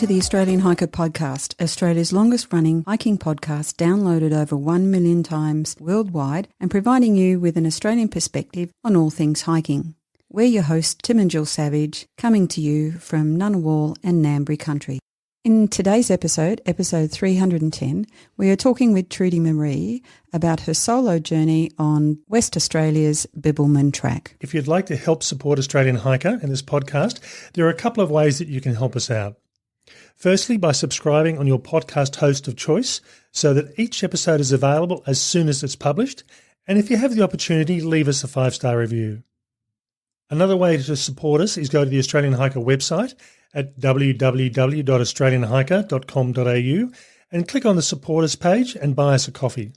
to the Australian Hiker Podcast, Australia's longest running hiking podcast, downloaded over 1 million times worldwide and providing you with an Australian perspective on all things hiking. We're your hosts, Tim and Jill Savage, coming to you from Ngunnawal and Ngambri country. In today's episode 310, we are talking with Trudie Marie about her solo journey on West Australia's Bibbulmun Track. If you'd like to help support Australian Hiker in this podcast, there are a couple of ways that you can help us out. Firstly, by subscribing on your podcast host of choice so that each episode is available as soon as it's published. And if you have the opportunity, leave us a 5-star review. Another way to support us is go to the Australian Hiker website at www.australianhiker.com.au and click on the Support Us page and buy us a coffee.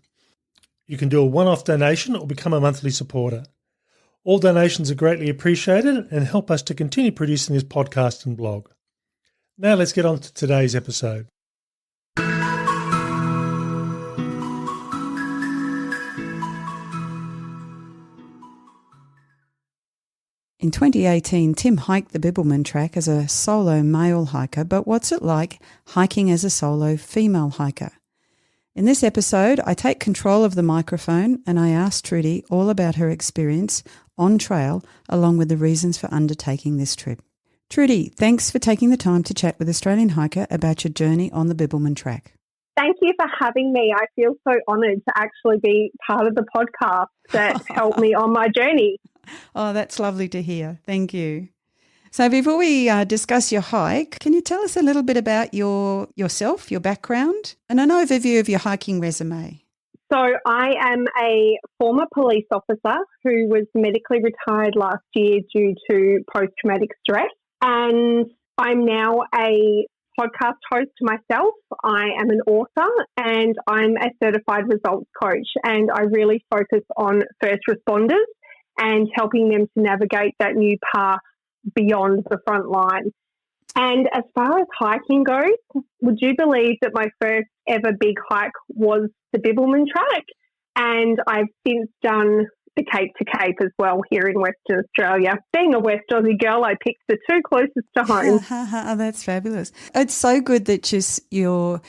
You can do a one-off donation or become a monthly supporter. All donations are greatly appreciated and help us to continue producing this podcast and blog. Now let's get on to today's episode. In 2018, Tim hiked the Bibbulmun Track as a solo male hiker, but what's it like hiking as a solo female hiker? In this episode, I take control of the microphone and I ask Trudie all about her experience on trail, along with the reasons for undertaking this trip. Trudie, thanks for taking the time to chat with Australian Hiker about your journey on the Bibbulmun Track. Thank you for having me. I feel so honoured to actually be part of the podcast that helped me on my journey. Oh, that's lovely to hear. Thank you. So before we discuss your hike, can you tell us a little bit about yourself, your background, and an overview of your hiking resume? So I am a former police officer who was medically retired last year due to post-traumatic stress, and I'm now a podcast host myself. I am an author and I'm a certified results coach, and I really focus on first responders and helping them to navigate that new path beyond the front line. And as far as hiking goes, would you believe that my first ever big hike was the Bibbulmun Track? And I've since done the Cape to Cape as well here in Western Australia. Being a West Aussie girl, I picked the two closest to home. That's fabulous. It's so good that you're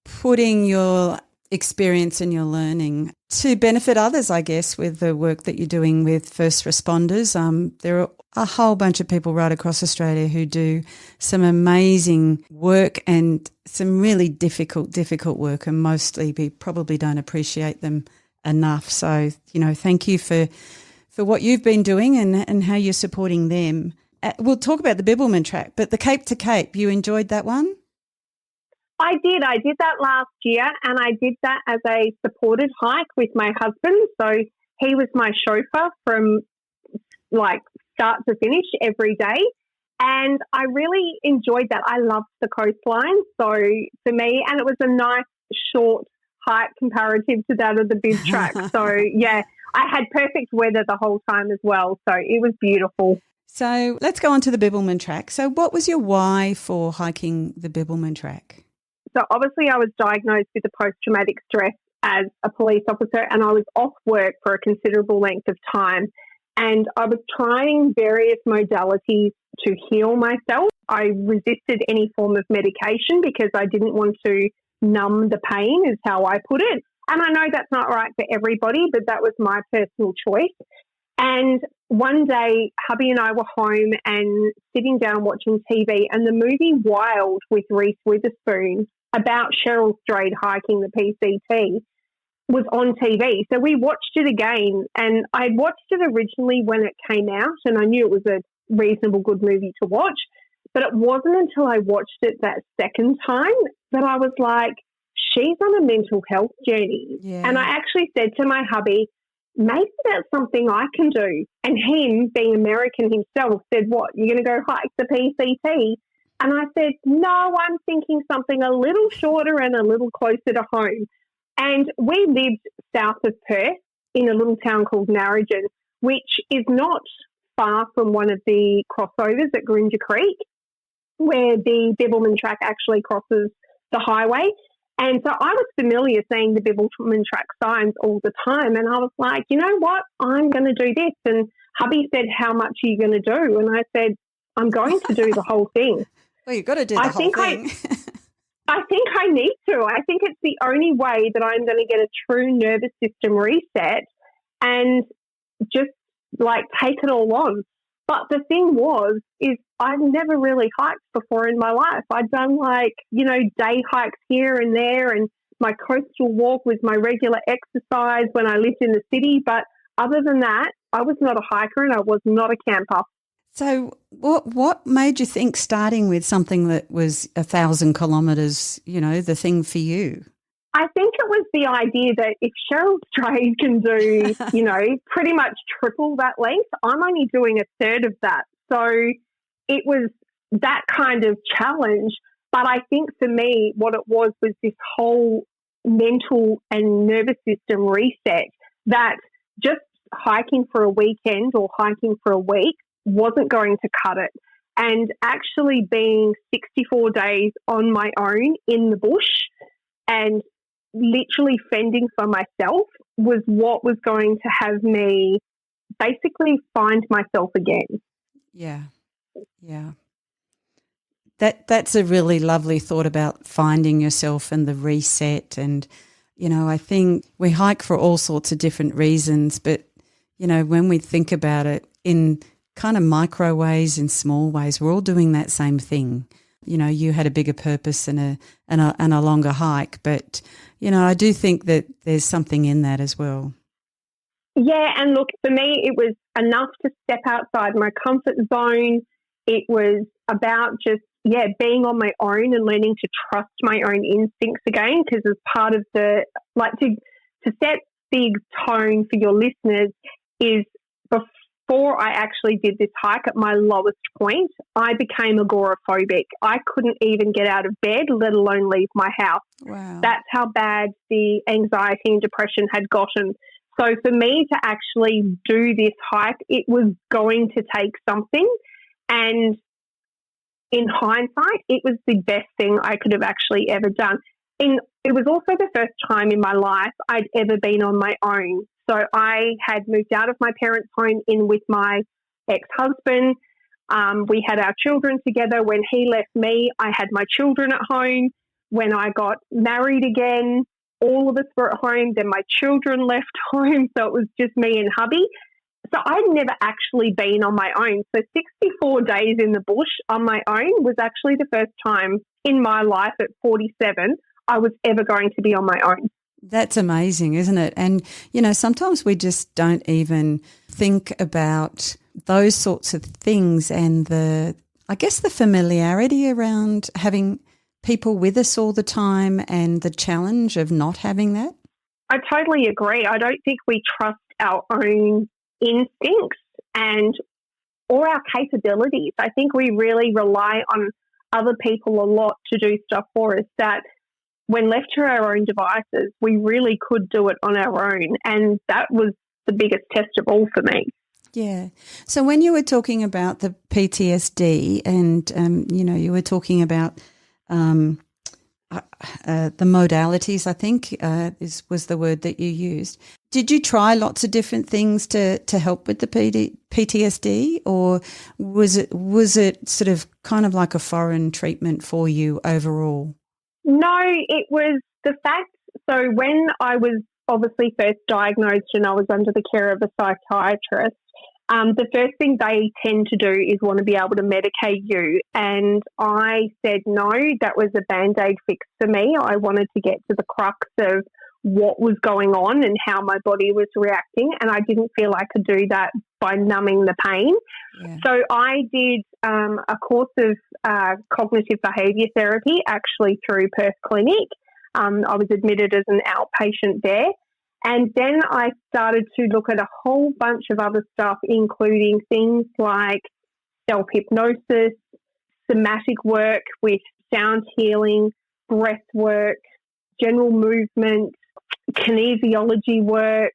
putting your experience and your learning to benefit others, I guess, with the work that you're doing with first responders. There are a whole bunch of people right across Australia who do some amazing work and some really difficult work, and mostly we probably don't appreciate them enough. So, thank you for what you've been doing and how you're supporting them. We'll talk about the Bibbulmun Track, but the Cape to Cape, you enjoyed that one? I did. I did that last year, and I did that as a supported hike with my husband. So he was my chauffeur from start to finish every day. And I really enjoyed that. I loved the coastline. So for me, and it was a nice short hike comparative to that of the Bib Track. So yeah, I had perfect weather the whole time as well. So it was beautiful. So let's go on to the Bibbulmun Track. So what was your why for hiking the Bibbulmun Track? So obviously I was diagnosed with the post-traumatic stress as a police officer, and I was off work for a considerable length of time. And I was trying various modalities to heal myself. I resisted any form of medication because I didn't want to numb the pain, is how I put it. And I know that's not right for everybody, but that was my personal choice. And one day, hubby and I were home and sitting down watching TV, and the movie Wild with Reese Witherspoon about Cheryl Strayed hiking the PCT was on TV. So we watched it again, and I watched it originally when it came out, and I knew it was a reasonable good movie to watch. But it wasn't until I watched it that second time that I was like, she's on a mental health journey. Yeah. And I actually said to my hubby, maybe that's something I can do. And him, being American himself, said, what, you're going to go hike the PCT? And I said, no, I'm thinking something a little shorter and a little closer to home. And we lived south of Perth in a little town called Narrogin, which is not far from one of the crossovers at Grinja Creek, where the Bibbulmun Track actually crosses the highway. And so I was familiar seeing the Bibbulmun Track signs all the time. And I was like, you know what, I'm going to do this. And hubby said, how much are you going to do? And I said, I'm going to do the whole thing. Well, you've got to do the I whole think thing. I think I need to. I think it's the only way that I'm going to get a true nervous system reset and just like take it all on. But the thing is I've never really hiked before in my life. I'd done day hikes here and there, and my coastal walk was my regular exercise when I lived in the city. But other than that, I was not a hiker and I was not a camper. So what made you think starting with something that was 1,000 kilometres, the thing for you? I think it was the idea that if Cheryl Strayed can do, pretty much triple that length, I'm only doing a third of that. So it was that kind of challenge. But I think for me, what it was this whole mental and nervous system reset that just hiking for a weekend or hiking for a week wasn't going to cut it. And actually being 64 days on my own in the bush and literally fending for myself was what was going to have me basically find myself again. Yeah. Yeah. That's a really lovely thought about finding yourself and the reset. And, I think we hike for all sorts of different reasons, but, when we think about it in kind of micro ways, in small ways, we're all doing that same thing. You had a bigger purpose and a longer hike, but, I do think that there's something in that as well. Yeah, and look, for me, it was enough to step outside my comfort zone. It was about just, being on my own and learning to trust my own instincts again, because as part of to set the tone for your listeners is before I actually did this hike at my lowest point, I became agoraphobic. I couldn't even get out of bed, let alone leave my house. Wow. That's how bad the anxiety and depression had gotten. So for me to actually do this hike, it was going to take something. And in hindsight, it was the best thing I could have actually ever done. It was also the first time in my life I'd ever been on my own. So I had moved out of my parents' home in with my ex-husband. We had our children together. When he left me, I had my children at home. When I got married again, all of us were at home. Then my children left home. So it was just me and hubby. So I'd never actually been on my own. So 64 days in the bush on my own was actually the first time in my life at 47 I was ever going to be on my own. That's amazing, isn't it? And, sometimes we just don't even think about those sorts of things and the familiarity around having people with us all the time and the challenge of not having that. I totally agree. I don't think we trust our own instincts or our capabilities. I think we really rely on other people a lot to do stuff for us that when left to our own devices, we really could do it on our own. And that was the biggest test of all for me. Yeah. So when you were talking about the PTSD and, you were talking about the modalities, I think was the word that you used. Did you try lots of different things to help with the PTSD, or was it sort of kind of like a foreign treatment for you overall? No, it was the fact. So when I was obviously first diagnosed and I was under the care of a psychiatrist, the first thing they tend to do is want to be able to medicate you. And I said no, that was a Band-Aid fix for me. I wanted to get to the crux of what was going on and how my body was reacting. And I didn't feel I could do that by numbing the pain. Yeah. So I did a course of cognitive behaviour therapy actually through Perth Clinic. I was admitted as an outpatient there. And then I started to look at a whole bunch of other stuff, including things like self-hypnosis, somatic work with sound healing, breath work, general movement, kinesiology work.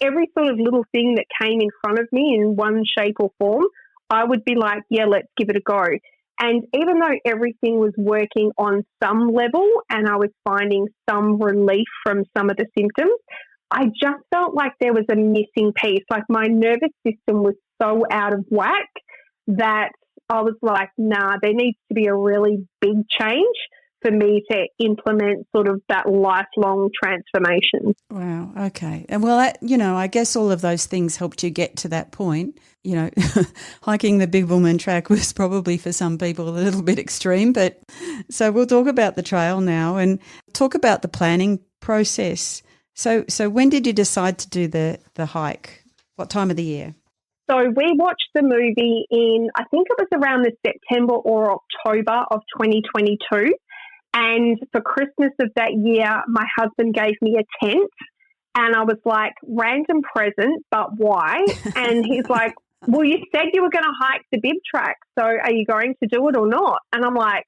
Every sort of little thing that came in front of me in one shape or form, I would be like, yeah, let's give it a go. And even though everything was working on some level and I was finding some relief from some of the symptoms, I just felt like there was a missing piece. Like my nervous system was so out of whack that I was like, nah, there needs to be a really big change for me to implement sort of that lifelong transformation. Wow. Okay. And well, that, I guess all of those things helped you get to that point. Hiking the Bibbulmun track was probably for some people a little bit extreme, but so we'll talk about the trail now and talk about the planning process. So when did you decide to do the hike? What time of the year? So we watched the movie in, I think it was around the September or October of 2022. And for Christmas of that year, my husband gave me a tent, and I was like, random present, but why? And he's like, well, you said you were going to hike the bib track, so are you going to do it or not? And I'm like,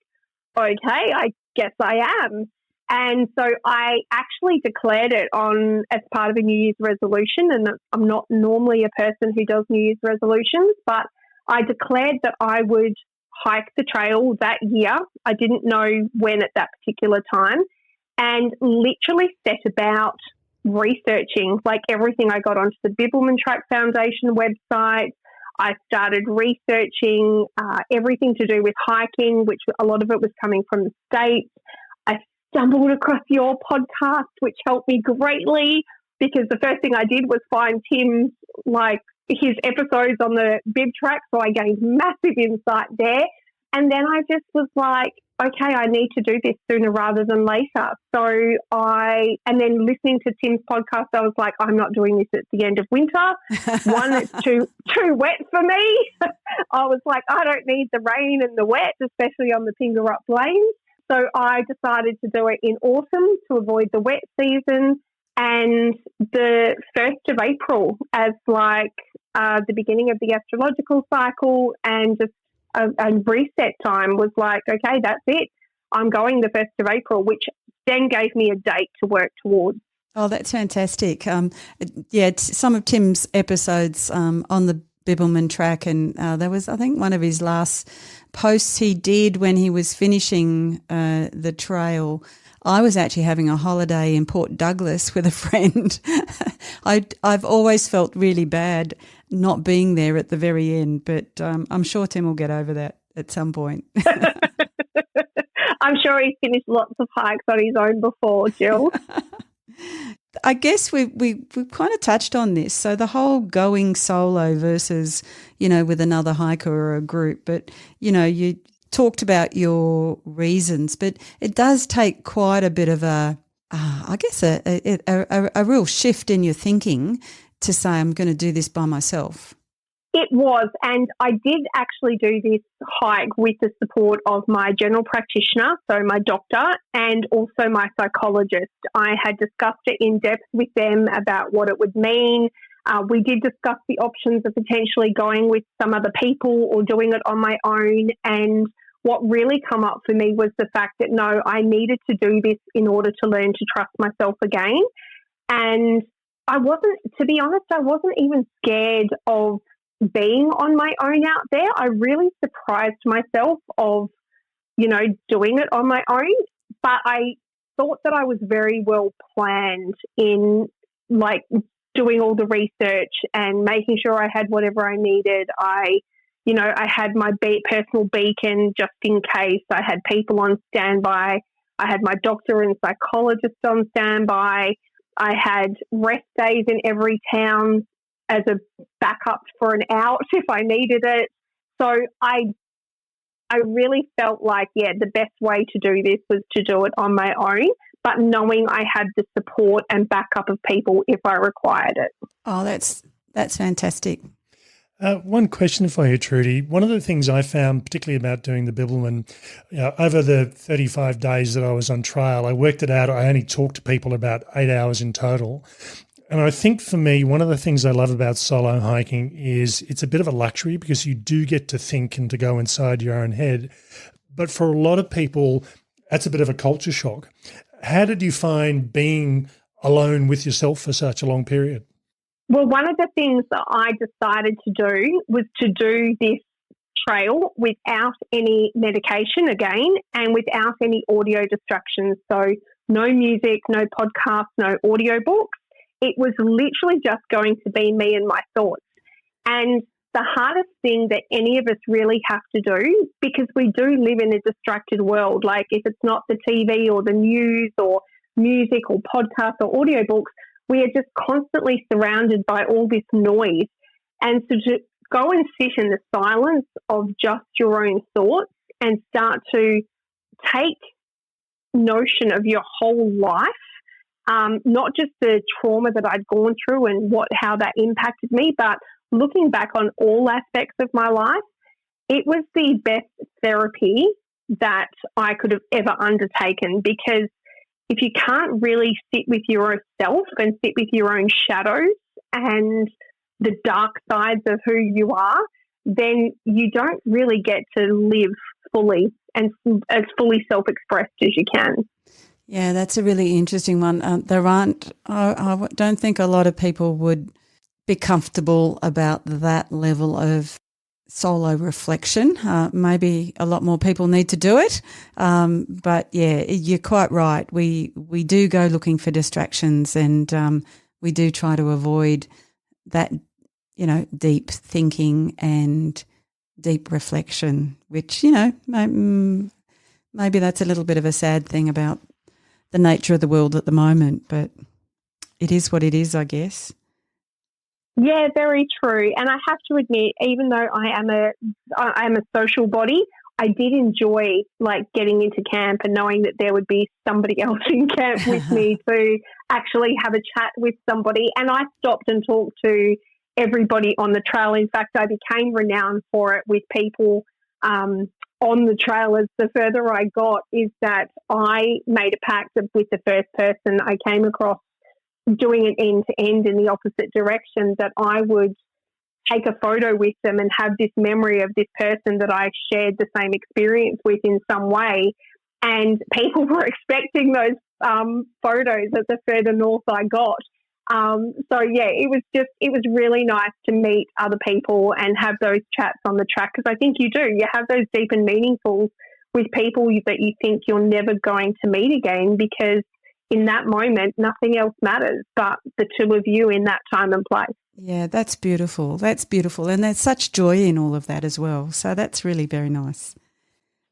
okay, I guess I am. And so I actually declared it as part of a New Year's resolution, and I'm not normally a person who does New Year's resolutions, but I declared that I would hike the trail that year. I didn't know when at that particular time, and literally set about researching like everything. I got onto the Bibbulmun Track Foundation website. I started researching everything to do with hiking, which a lot of it was coming from the States. I stumbled across your podcast, which helped me greatly, because the first thing I did was find Tim's his episodes on the bib track, so I gained massive insight there. And then I just was like, okay, I need to do this sooner rather than later. And then listening to Tim's podcast, I was like, I'm not doing this at the end of winter. One, it's too wet for me. I was like, I don't need the rain and the wet, especially on the Pingarup Plains. So I decided to do it in autumn to avoid the wet season, and the 1st of April as the beginning of the astrological cycle, and just a reset time was like, okay, that's it. I'm going the 1st of April, which then gave me a date to work towards. Oh, that's fantastic. Some of Tim's episodes on the Bibbulmun track, and there was, I think, one of his last posts he did when he was finishing the trail. I was actually having a holiday in Port Douglas with a friend. I've always felt really bad not being there at the very end, but I'm sure Tim will get over that at some point. I'm sure he's finished lots of hikes on his own before, Jill. I guess we've kind of touched on this. So the whole going solo versus, with another hiker or a group, but, you talked about your reasons, but it does take quite a bit of a real shift in your thinking to say, I'm going to do this by myself. It was, and I did actually do this hike with the support of my general practitioner, so my doctor, and also my psychologist. I had discussed it in depth with them about what it would mean. We did discuss the options of potentially going with some other people or doing it on my own, and what really come up for me was the fact that, no, I needed to do this in order to learn to trust myself again. And I wasn't even scared of being on my own out there. I really surprised myself of, doing it on my own. But I thought that I was very well planned in doing all the research and making sure I had whatever I needed. I had my personal beacon just in case. I had people on standby. I had my doctor and psychologist on standby. I had rest days in every town as a backup for an out if I needed it. So I really felt like, the best way to do this was to do it on my own, but knowing I had the support and backup of people if I required it. Oh, that's fantastic. One question for you, Trudie. One of the things I found, particularly about doing the Bibbulmun, over the 35 days that I was on trail, I worked it out. I only talked to people about 8 hours in total. And I think for me, one of the things I love about solo hiking is it's a bit of a luxury because you do get to think and to go inside your own head. But for a lot of people, that's a bit of a culture shock. How did you find being alone with yourself for such a long period? Well, one of the things that I decided to do was to do this trail without any medication again and without any audio distractions. So no music, no podcasts, no audiobooks. It was literally just going to be me and my thoughts. And the hardest thing that any of us really have to do, because we do live in a distracted world. Like if it's not the TV or the news or music or podcasts or audiobooks, we are just constantly surrounded by all this noise. And so to go and sit in the silence of just your own thoughts and start to take notion of your whole life, not just the trauma that I'd gone through and how that impacted me, but looking back on all aspects of my life, it was the best therapy that I could have ever undertaken, because if you can't really sit with your own self and sit with your own shadows and the dark sides of who you are, then you don't really get to live fully and as fully self-expressed as you can. Yeah, that's a really interesting one. I don't think a lot of people would be comfortable about that level of solo reflection. Maybe a lot more people need to do it. But yeah, you're quite right. We do go looking for distractions, and we do try to avoid that, deep thinking and deep reflection, which, maybe that's a little bit of a sad thing about the nature of the world at the moment, but it is what it is, I guess. Yeah, very true. And I have to admit, even though I am a social body, I did enjoy getting into camp and knowing that there would be somebody else in camp with me to actually have a chat with somebody. And I stopped and talked to everybody on the trail. In fact, I became renowned for it with people on the trail. As the further I got, is that I made a pact with the first person I came across doing it end to end in the opposite direction, that I would take a photo with them and have this memory of this person that I shared the same experience with in some way. And people were expecting those photos as the further north I got. So yeah, it was really nice to meet other people and have those chats on the track, because I think you have those deep and meaningful with people that you think you're never going to meet again, because in that moment, nothing else matters but the two of you in that time and place. Yeah, that's beautiful. That's beautiful. And there's such joy in all of that as well. So that's really very nice.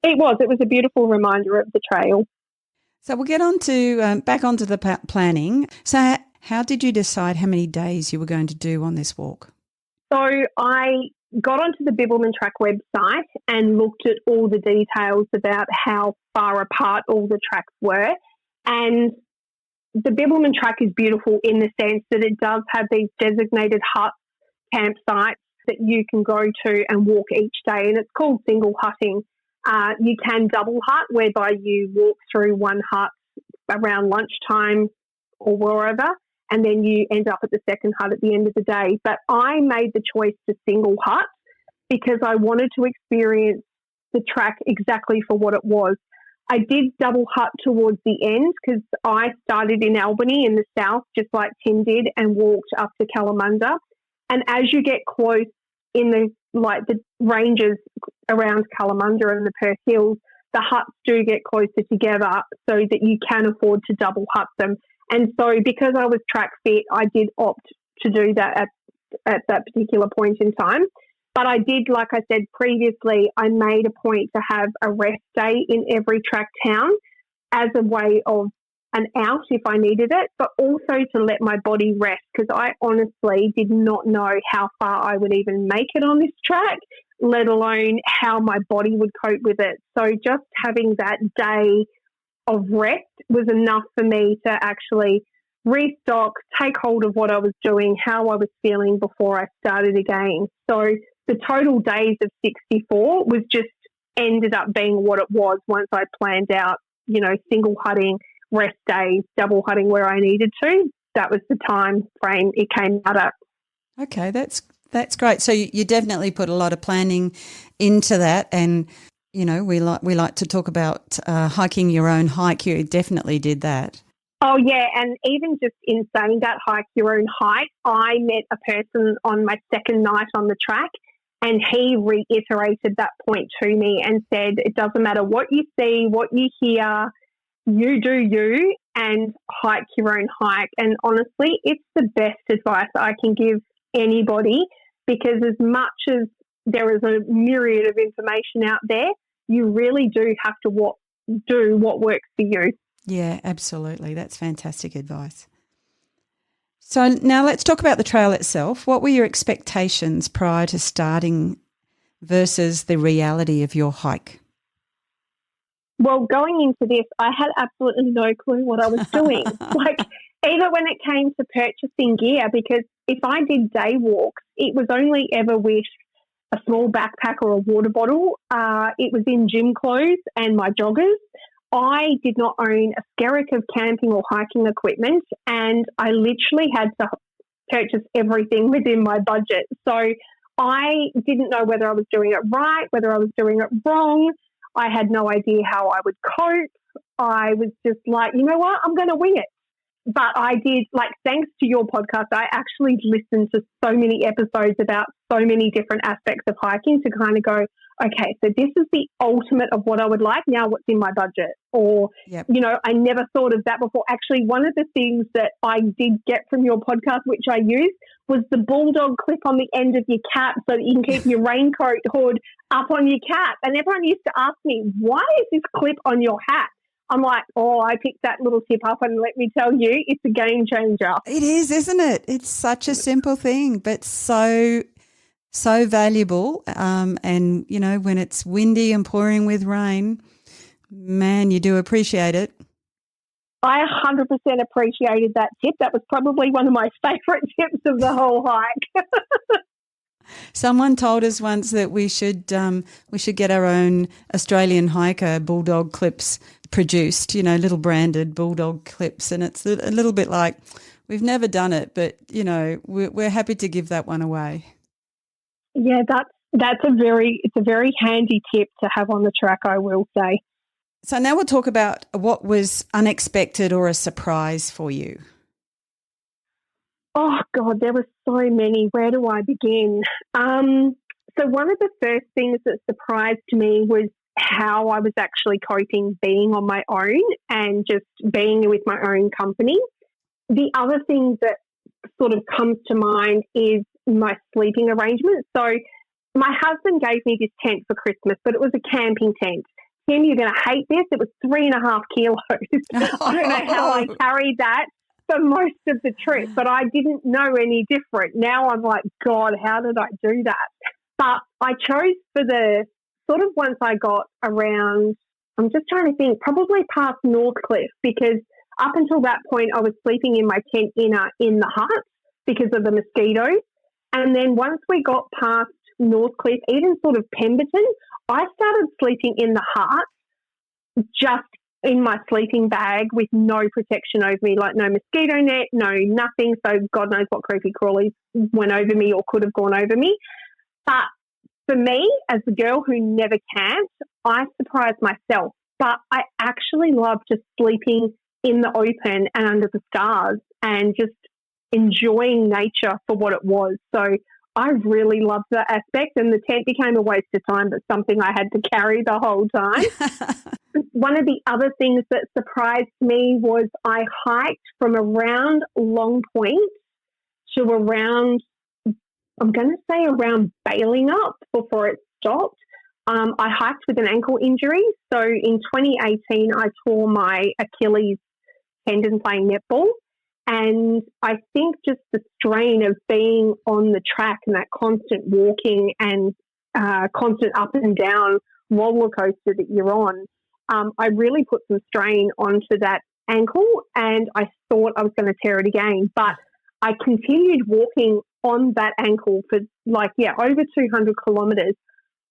It was a beautiful reminder of the trail. So we'll get on to back onto the planning. So how did you decide how many days you were going to do on this walk? So I got onto the Bibbulmun Track website and looked at all the details about how far apart all the tracks were. And the Bibbulmun Track is beautiful in the sense that it does have these designated huts, campsites that you can go to and walk each day, and it's called single hutting. You can double hut, whereby you walk through one hut around lunchtime or wherever, and then you end up at the second hut at the end of the day. But I made the choice to single hut because I wanted to experience the track exactly for what it was. I did double hut towards the end because I started in Albany in the south, just like Tim did, and walked up to Kalamunda. And as you get close in the ranges around Kalamunda and the Perth Hills, the huts do get closer together so that you can afford to double hut them. And so because I was track fit, I did opt to do that at that particular point in time. But I did, like I said previously, I made a point to have a rest day in every track town as a way of an out if I needed it, but also to let my body rest, because I honestly did not know how far I would even make it on this track, let alone how my body would cope with it. So just having that day of rest was enough for me to actually restock, take hold of what I was doing, how I was feeling before I started again. So the total days of 64 was just ended up being what it was once I planned out, single hutting, rest days, double hutting where I needed to. That was the time frame it came out at. Okay, that's great. So you definitely put a lot of planning into that, and we like to talk about hiking your own hike. You definitely did that. Oh, yeah, and even just in saying that, hike your own hike, I met a person on my second night on the track, and he reiterated that point to me and said, it doesn't matter what you see, what you hear, you do you and hike your own hike. And honestly, it's the best advice I can give anybody, because as much as there is a myriad of information out there, you really do have to do what works for you. Yeah, absolutely. That's fantastic advice. So now let's talk about the trail itself. What were your expectations prior to starting versus the reality of your hike? Well, going into this, I had absolutely no clue what I was doing. Even when it came to purchasing gear, because if I did day walks, it was only ever with a small backpack or a water bottle. It was in gym clothes and my joggers. I did not own a skerrick of camping or hiking equipment, and I literally had to purchase everything within my budget. So I didn't know whether I was doing it right, whether I was doing it wrong. I had no idea how I would cope. I was just like, you know what, I'm going to wing it. But I did, thanks to your podcast, I actually listened to so many episodes about so many different aspects of hiking to kind of go, okay, so this is the ultimate of what I would like. Now what's in my budget? Or, Yep. I never thought of that before. Actually, one of the things that I did get from your podcast, which I used, was the bulldog clip on the end of your cap so that you can keep your raincoat hood up on your cap. And everyone used to ask me, why is this clip on your hat? I'm like, I picked that little tip up, and let me tell you, it's a game changer. It is, isn't it? It's such a simple thing, but so valuable. And, when it's windy and pouring with rain, man, you do appreciate it. I 100% appreciated that tip. That was probably one of my favourite tips of the whole hike. Someone told us once that we should get our own Australian hiker bulldog clips produced, little branded bulldog clips, and it's a little bit like, we've never done it, but we're happy to give that one away. Yeah, it's a very handy tip to have on the track, I will say. So now we'll talk about what was unexpected or a surprise for you. Oh, God, there were so many. Where do I begin? So one of the first things that surprised me was how I was actually coping being on my own and just being with my own company. The other thing that sort of comes to mind is my sleeping arrangements. So my husband gave me this tent for Christmas, but it was a camping tent. Tim, you're going to hate this. It was 3.5 kilos. I don't know how I carried that for most of the trip, but I didn't know any different. Now I'm like, God, how did I do that? But I chose for the sort of once I got around, I'm just trying to think, probably past Northcliffe, because up until that point I was sleeping in my tent in the hut because of the mosquitoes. And then once we got past Northcliffe, even sort of Pemberton, I started sleeping in the hut just in my sleeping bag with no protection over me, like no mosquito net, no nothing. So God knows what creepy crawlies went over me or could have gone over me. But for me, as a girl who never camped, I surprised myself. But I actually love just sleeping in the open and under the stars and just enjoying nature for what it was. So I really loved that aspect, and the tent became a waste of time, but something I had to carry the whole time. One of the other things that surprised me was I hiked from around Long Point to around, I'm going to say around Bailing Up before it stopped. I hiked with an ankle injury. So in 2018, I tore my Achilles tendon playing netball. And I think just the strain of being on the track and that constant walking and constant up and down roller coaster that you're on, I really put some strain onto that ankle, and I thought I was going to tear it again. But I continued walking on that ankle for over 200 kilometres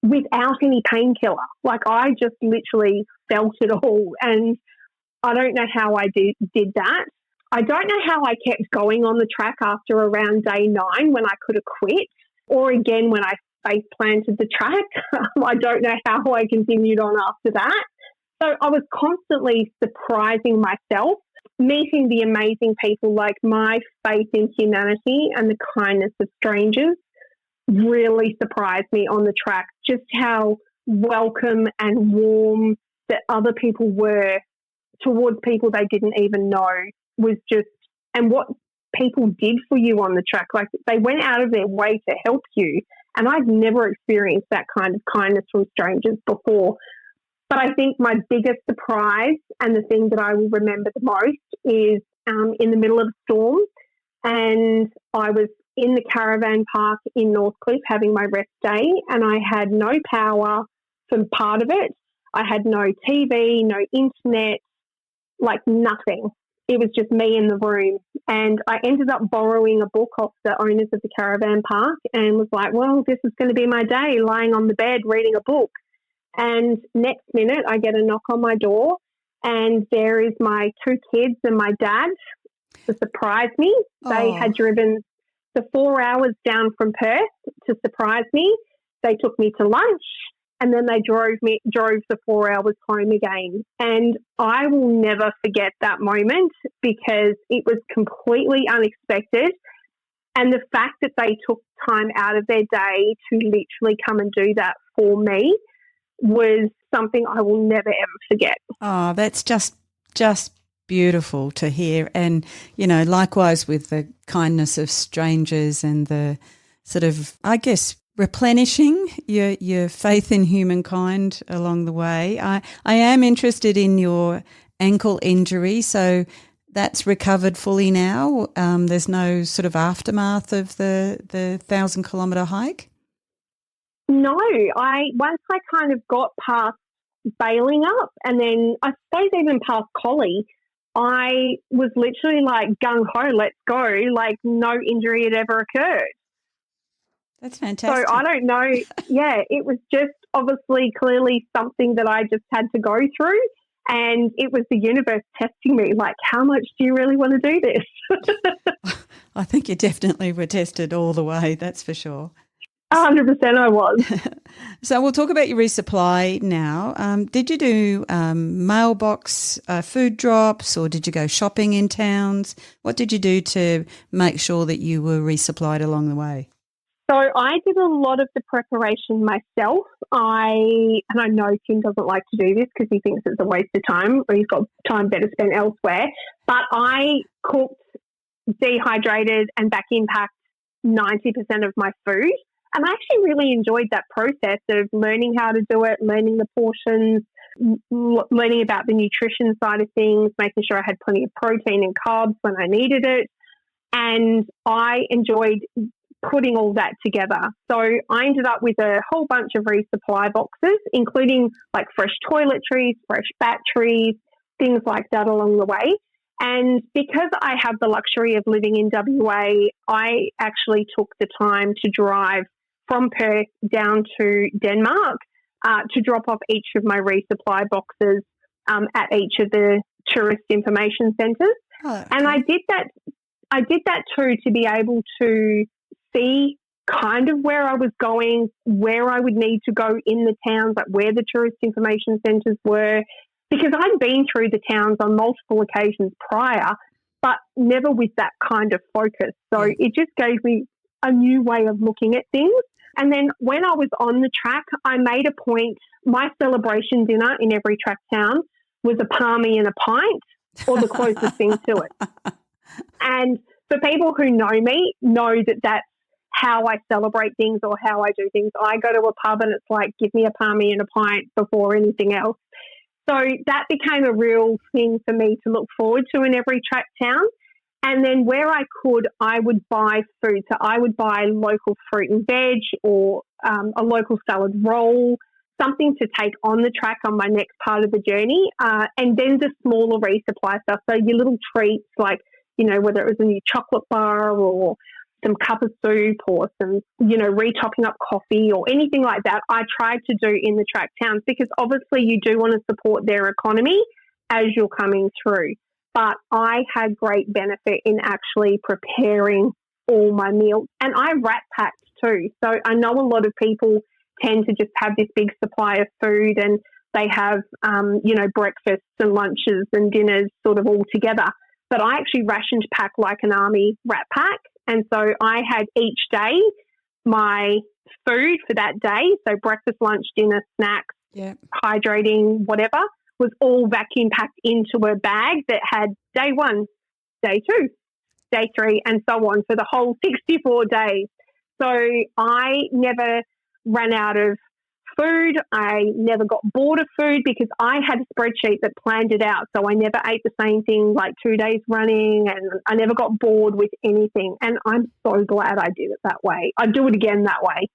without any painkiller. I just literally felt it all, and I don't know how I did that. I don't know how I kept going on the track after around day 9 when I could have quit, or again when I face planted the track. I don't know how I continued on after that. So I was constantly surprising myself, meeting the amazing people. Like, my faith in humanity and the kindness of strangers really surprised me on the track. Just how welcome and warm that other people were towards people they didn't even know was just, and what people did for you on the track. Like, they went out of their way to help you. And I'd never experienced that kind of kindness from strangers before. But I think my biggest surprise and the thing that I will remember the most is in the middle of a storm, and I was in the caravan park in Northcliffe having my rest day, and I had no power for part of it. I had no TV, no internet, like nothing. It was just me in the room. And I ended up borrowing a book off the owners of the caravan park and was like, well, this is going to be my day, lying on the bed reading a book. And next minute I get a knock on my door, and there is my 2 kids and my dad to surprise me. They had driven the 4 hours down from Perth to surprise me. They took me to lunch, and then they drove the 4 hours home again. And I will never forget that moment because it was completely unexpected. And the fact that they took time out of their day to literally come and do that for me was something I will never, ever forget. Oh, that's just beautiful to hear. And, you know, likewise with the kindness of strangers and the sort of, I guess, replenishing your faith in humankind along the way. I am interested in your ankle injury, so that's recovered fully now. There's no sort of aftermath of the 1,000-kilometre hike? No, once I kind of got past bailing up, and then I suppose even past Collie, I was literally like gung-ho, let's go, like no injury had ever occurred. That's fantastic. So I don't know. Yeah, it was just obviously clearly something that I just had to go through, and it was the universe testing me, like, how much do you really want to do this? I think you definitely were tested all the way, that's for sure. 100% I was. So we'll talk about your resupply now. Did you do mailbox food drops, or did you go shopping in towns? What did you do to make sure that you were resupplied along the way? So I did a lot of the preparation myself. I know Tim doesn't like to do this because he thinks it's a waste of time, or he's got time better spent elsewhere. But I cooked, dehydrated, and vacuum packed 90% of my food. And I actually really enjoyed that process of learning how to do it, learning the portions, learning about the nutrition side of things, making sure I had plenty of protein and carbs when I needed it. And I enjoyed putting all that together. So I ended up with a whole bunch of resupply boxes, including like fresh toiletries, fresh batteries, things like that along the way. And because I have the luxury of living in WA, I actually took the time to drive from Perth down to Denmark to drop off each of my resupply boxes at each of the tourist information centres. Oh, okay. And I did that too to be able to see kind of where I was going, where I would need to go in the towns, like where the tourist information centres were, because I'd been through the towns on multiple occasions prior, but never with that kind of focus. So it just gave me a new way of looking at things. And then when I was on the track, I made a point, my celebration dinner in every track town was a palmy and a pint, or the closest thing to it. And for people who know me, know that that's how I celebrate things or how I do things. I go to a pub and it's like, give me a palmy and a pint before anything else. So that became a real thing for me to look forward to in every track town. And then where I could, I would buy food. So I would buy local fruit and veg, or a local salad roll, something to take on the track on my next part of the journey. And then the smaller resupply stuff. So your little treats, like, you know, whether it was a new chocolate bar or some cup of soup or some, you know, retopping up coffee or anything like that, I tried to do in the track towns, because obviously you do want to support their economy as you're coming through. But I had great benefit in actually preparing all my meals. And I rat packed too. So I know a lot of people tend to just have this big supply of food, and they have, you know, breakfasts and lunches and dinners sort of all together. But I actually rationed pack like an army rat pack. And so I had each day my food for that day. So breakfast, lunch, dinner, snacks, hydrating, whatever, was all vacuum packed into a bag that had day 1, day 2. day 3, and so on for the whole 64 days. So I never ran out of food. I never got bored of food because I had a spreadsheet that planned it out. So I never ate the same thing like 2 days running, and I never got bored with anything. And I'm so glad I did it that way. I'd do it again that way.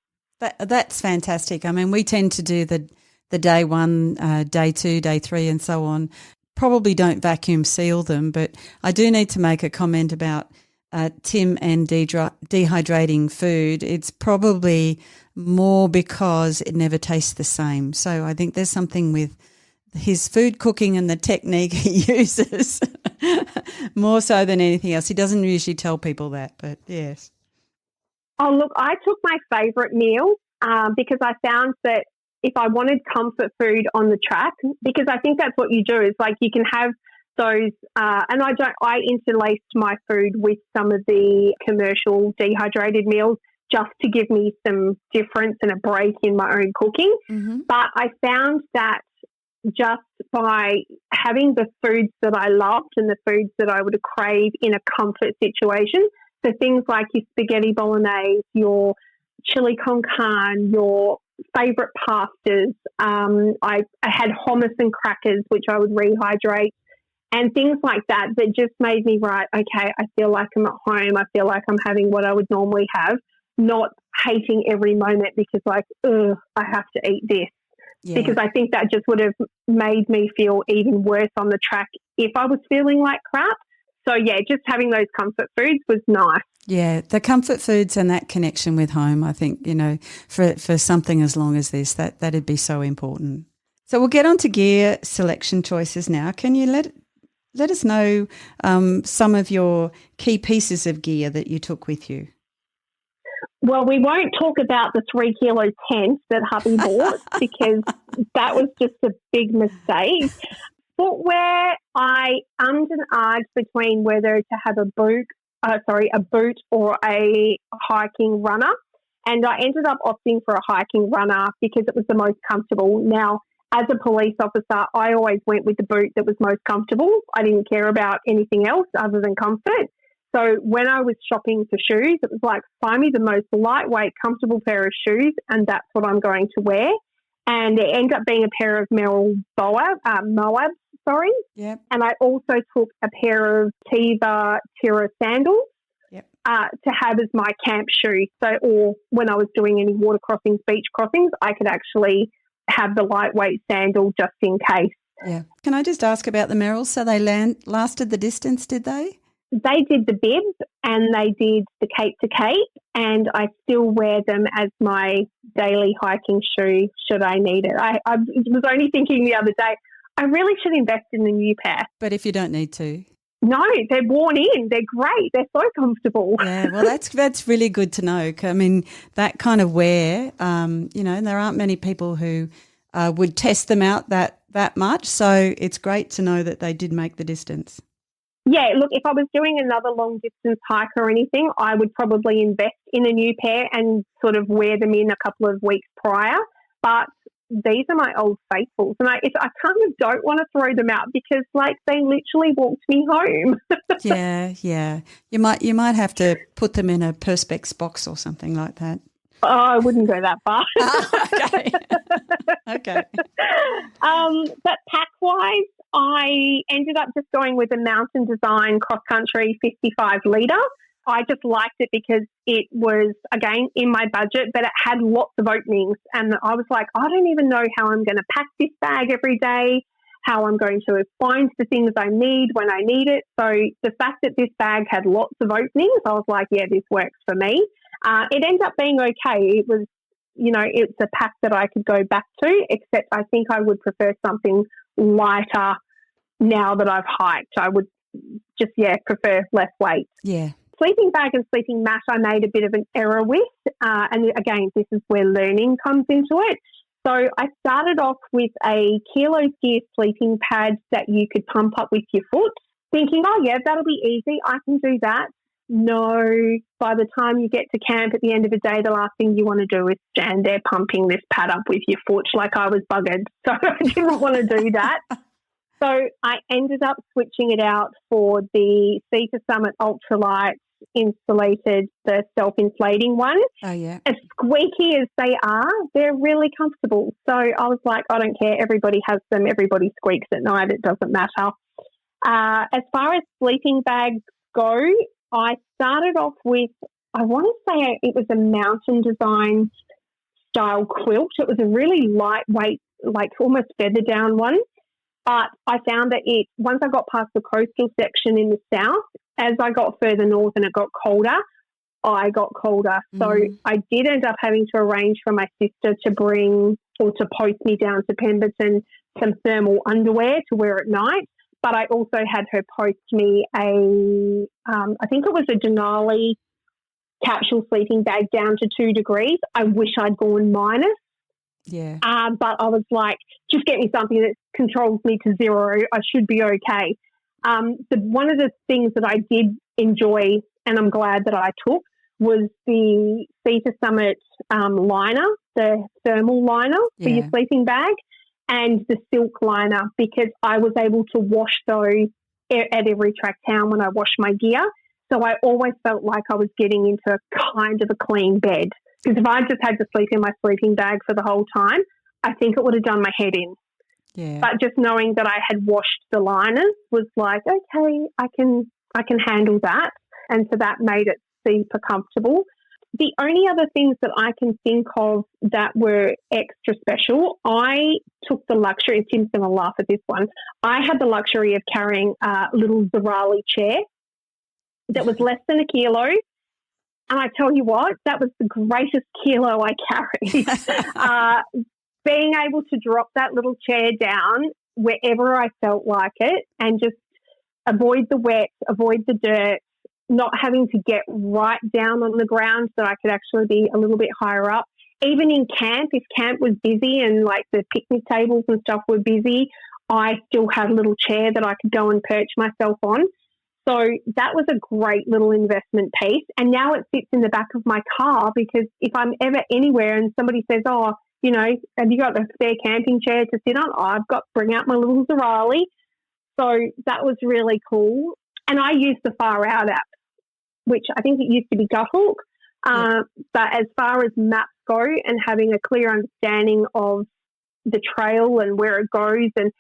That's fantastic. I mean, we tend to do the day 1, day 2, day 3 and so on. Probably don't vacuum seal them, but I do need to make a comment about Tim and dehydrating food. It's probably more because it never tastes the same. So I think there's something with his food cooking and the technique he uses more so than anything else. He doesn't usually tell people that, but yes. Oh, look, I took my favourite meal because I found that if I wanted comfort food on the track, because I think that's what you do, is like you can have those, and I interlaced my food with some of the commercial dehydrated meals just to give me some difference and a break in my own cooking. Mm-hmm. But I found that just by having the foods that I loved and the foods that I would crave in a comfort situation, so things like your spaghetti bolognese, your chili con carne, your favourite pastas. I had hummus and crackers, which I would rehydrate, and things like that just made me okay, I feel like I'm at home. I feel like I'm having what I would normally have, not hating every moment because I have to eat this. Yeah. Because I think that just would have made me feel even worse on the track if I was feeling like crap. So, yeah, just having those comfort foods was nice. Yeah, the comfort foods and that connection with home, I think, for something as long as this, that'd be so important. So we'll get on to gear selection choices now. Can you let us know some of your key pieces of gear that you took with you? Well, we won't talk about the 3 kilo tent that hubby bought because that was just a big mistake. Footwear, I ummed and ahed between whether to have a boot or a hiking runner, and I ended up opting for a hiking runner because it was the most comfortable. Now, as a police officer, I always went with the boot that was most comfortable. I didn't care about anything else other than comfort. So when I was shopping for shoes, it was like, find me the most lightweight, comfortable pair of shoes, and that's what I'm going to wear. And it ended up being a pair of Moabs. Yep. And I also took a pair of Teva sandals. Yep. To have as my camp shoe. So, or when I was doing any water crossings, beach crossings, I could actually have the lightweight sandal just in case. Yeah. Can I just ask about the Merrells? So they lasted the distance, did they? They did the bib and they did the Cape to Cape, and I still wear them as my daily hiking shoe should I need it. I was only thinking the other day, I really should invest in a new pair. But if you don't need to. No, they're worn in. They're great. They're so comfortable. Yeah, well, that's really good to know. I mean, that kind of wear, there aren't many people who would test them out that much. So it's great to know that they did make the distance. Yeah, look, if I was doing another long distance hike or anything, I would probably invest in a new pair and sort of wear them in a couple of weeks prior. But these are my old faithfuls, and I kind of don't want to throw them out because, like, they literally walked me home. Yeah. You might have to put them in a Perspex box or something like that. Oh, I wouldn't go that far. Okay. Okay. But pack-wise, I ended up just going with a Mountain Design Cross Country 55 litre. I just liked it because it was, again, in my budget, but it had lots of openings. And I was like, I don't even know how I'm going to pack this bag every day, how I'm going to find the things I need when I need it. So the fact that this bag had lots of openings, I was like, yeah, this works for me. It ended up being okay. It was, it's a pack that I could go back to, except I think I would prefer something lighter now that I've hiked. I would just, prefer less weight. Yeah. Sleeping bag and sleeping mat I made a bit of an error with. And again, this is where learning comes into it. So I started off with a Kilo Gear sleeping pad that you could pump up with your foot, thinking, oh, yeah, that'll be easy. I can do that. No, by the time you get to camp at the end of the day, the last thing you want to do is stand there pumping this pad up with your foot like I was buggered. So I didn't want to do that. So I ended up switching it out for the Cedar Summit Ultralight insulated, the self-inflating one. Oh, yeah. As squeaky as they are, they're really comfortable. So I was like, I don't care. Everybody has them. Everybody squeaks at night. It doesn't matter. As far as sleeping bags go, I started off with, I want to say it was a Mountain Design style quilt. It was a really lightweight, like almost feather down one. But I found that once I got past the coastal section in the south, as I got further north and it got colder, I got colder. So I did end up having to arrange for my sister to bring or to post me down to Pemberton some thermal underwear to wear at night. But I also had her post me I think it was a Denali capsule sleeping bag down to 2 degrees. I wish I'd gone minus. Yeah. But I was like, just get me something that controls me to 0. I should be okay. One of the things that I did enjoy, and I'm glad that I took, was the Cedar Summit liner, the thermal liner for your sleeping bag, and the silk liner, because I was able to wash those at every track town when I washed my gear. So I always felt like I was getting into kind of a clean bed. Because if I just had to sleep in my sleeping bag for the whole time, I think it would have done my head in. Yeah. But just knowing that I had washed the liners was like, okay, I can handle that. And so that made it super comfortable. The only other things that I can think of that were extra special, I took the luxury, and Tim's going to laugh at this one, I had the luxury of carrying a little Zerali chair that was less than a kilo. And I tell you what, that was the greatest kilo I carried. Being able to drop that little chair down wherever I felt like it and just avoid the wet, avoid the dirt, not having to get right down on the ground so I could actually be a little bit higher up. Even in camp, if camp was busy and like the picnic tables and stuff were busy, I still had a little chair that I could go and perch myself on. So that was a great little investment piece. And now it sits in the back of my car, because if I'm ever anywhere and somebody says, oh, you know, have you got a spare camping chair to sit on? Bring out my little Zerali. So that was really cool. And I use the Far Out app, which I think it used to be Guthook. But as far as maps go and having a clear understanding of the trail and where it goes and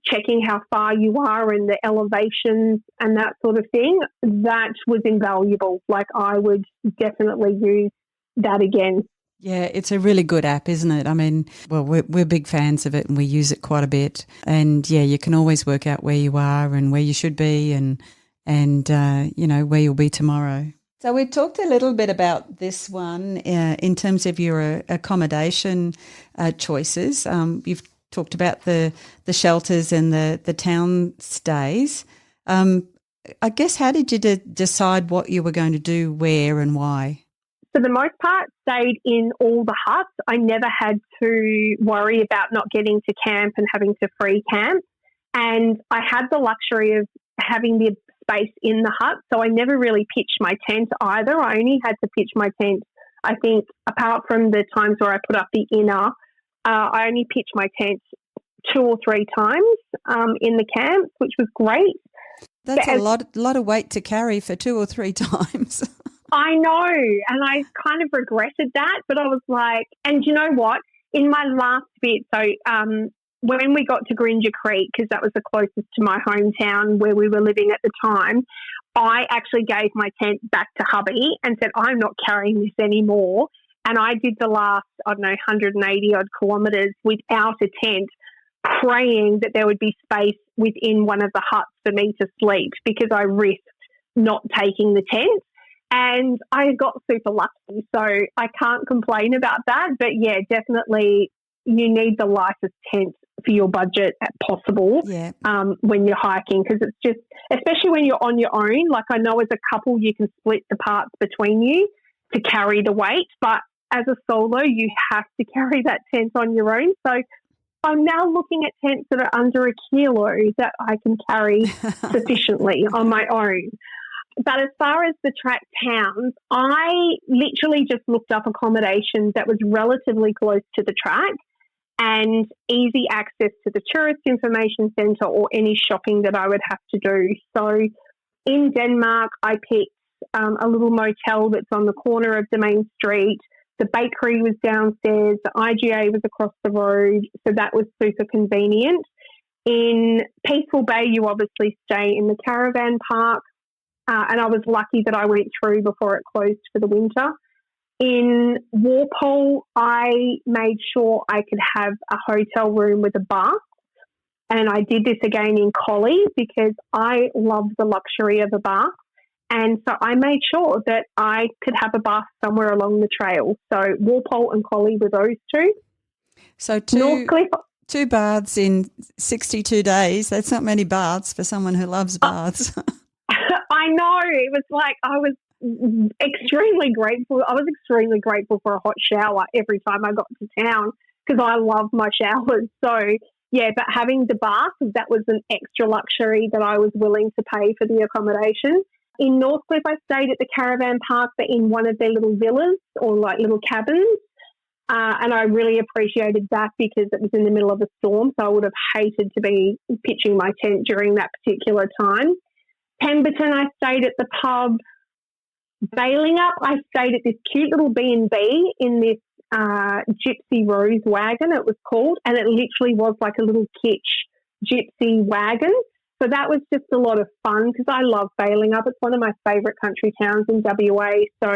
checking how far you are and the elevations and that sort of thing, that was invaluable. Like, I would definitely use that again. Yeah, it's a really good app, isn't it? I mean, well, we're big fans of it and we use it quite a bit. And yeah, you can always work out where you are and where you should be and you know, where you'll be tomorrow. So we talked a little bit about this one in terms of your accommodation choices. You've talked about the shelters and the town stays. I guess, how did you decide what you were going to do, where and why? For the most part, stayed in all the huts. I never had to worry about not getting to camp and having to free camp. And I had the luxury of having the space in the hut, so I never really pitched my tent either. I only had to pitch my tent, I think, apart from the times where I put up the inner, I only pitched my tent 2 or 3 times in the camp, which was great. That's a lot of weight to carry for 2 or 3 times. I know, and I kind of regretted that, but I was like, and you know what? In my last bit, so when we got to Grinja Creek, because that was the closest to my hometown where we were living at the time, I actually gave my tent back to hubby and said, I'm not carrying this anymore. And I did the last, 180 odd kilometres without a tent, praying that there would be space within one of the huts for me to sleep, because I risked not taking the tent. And I got super lucky, so I can't complain about that. But yeah, definitely you need the lightest tent for your budget possible when you're hiking, because it's just, especially when you're on your own, like I know as a couple you can split the parts between you to carry the weight, but as a solo you have to carry that tent on your own. So I'm now looking at tents that are under a kilo that I can carry sufficiently on my own. But as far as the track towns, I literally just looked up accommodation that was relatively close to the track. and easy access to the tourist information centre or any shopping that I would have to do. So in Denmark, I picked a little motel that's on the corner of the main street. The bakery was downstairs. The IGA was across the road. So that was super convenient. In Peaceful Bay, you obviously stay in the caravan park. And I was lucky that I went through before it closed for the winter. In Walpole, I made sure I could have a hotel room with a bath. And I did this again in Collie because I love the luxury of a bath. And so I made sure that I could have a bath somewhere along the trail. So Walpole and Collie were those two. So Northcliffe, two baths in 62 days. That's not many baths for someone who loves baths. I know. It was like I was extremely grateful. I was extremely grateful for a hot shower every time I got to town because I love my showers. So, yeah, but having the bath, that was an extra luxury that I was willing to pay for the accommodation. In Northcliffe, I stayed at the caravan park, but in one of their little villas or like little cabins. And I really appreciated that because it was in the middle of a storm, so I would have hated to be pitching my tent during that particular time. Pemberton, I stayed at the pub. Bailing Up, I stayed at this cute little B&B in this Gypsy Rose wagon, it was called, and it literally was like a little kitsch gypsy wagon. So that was just a lot of fun because I love Bailing Up. It's one of my favourite country towns in WA. So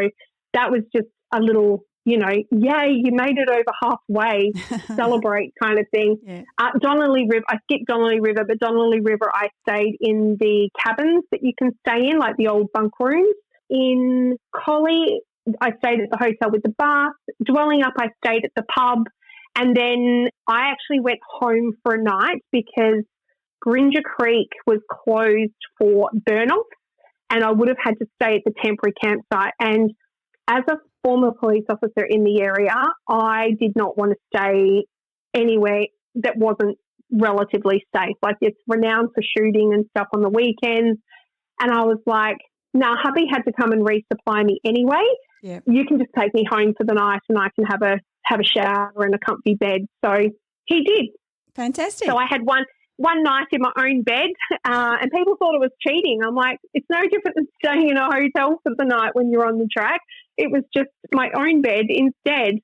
that was just a little, yay, you made it over halfway, celebrate kind of thing. Yeah. Donnelly River, I skipped Donnelly River, but Donnelly River I stayed in the cabins that you can stay in, like the old bunk rooms. In Collie, I stayed at the hotel with the bath. Dwelling Up, I stayed at the pub. And then I actually went home for a night because Grinja Creek was closed for burn-off and I would have had to stay at the temporary campsite. And as a former police officer in the area, I did not want to stay anywhere that wasn't relatively safe. Like it's renowned for shooting and stuff on the weekends. And I was like, hubby had to come and resupply me anyway. Yeah. You can just take me home for the night and I can have a shower and a comfy bed. So he did. Fantastic. So I had one night in my own bed and people thought it was cheating. I'm like, it's no different than staying in a hotel for the night when you're on the track. It was just my own bed instead.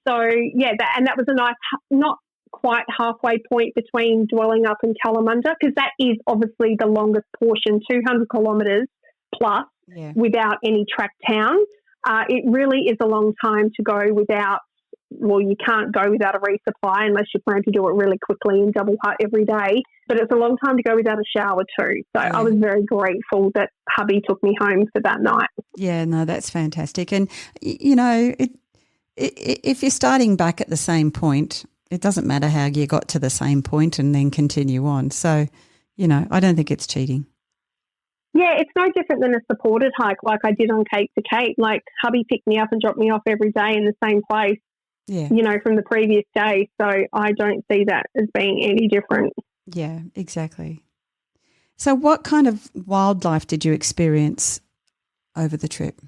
So, yeah, that was a nice, not quite halfway point between Dwelling Up and Kalamunda because that is obviously the longest portion, 200 kilometres plus without any track town. It really is a long time to go without, you can't go without a resupply unless you plan to do it really quickly and double hut every day. But it's a long time to go without a shower too. So I was very grateful that hubby took me home for that night. Yeah, no, that's fantastic. And, if you're starting back at the same point, it doesn't matter how you got to the same point and then continue on. So, I don't think it's cheating. Yeah, it's no different than a supported hike like I did on Cape to Cape. Like hubby picked me up and dropped me off every day in the same place. Yeah. From the previous day. So I don't see that as being any different. Yeah, exactly. So what kind of wildlife did you experience over the trip?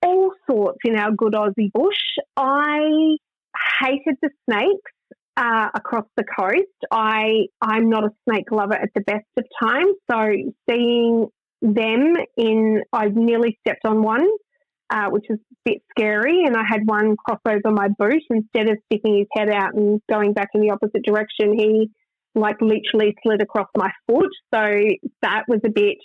All sorts in our good Aussie bush. I hated the snakes across the coast. I'm not a snake lover at the best of times. So seeing them I nearly stepped on one. Which was a bit scary, and I had one cross over my boot. Instead of sticking his head out and going back in the opposite direction, he literally slid across my foot. So that was a bit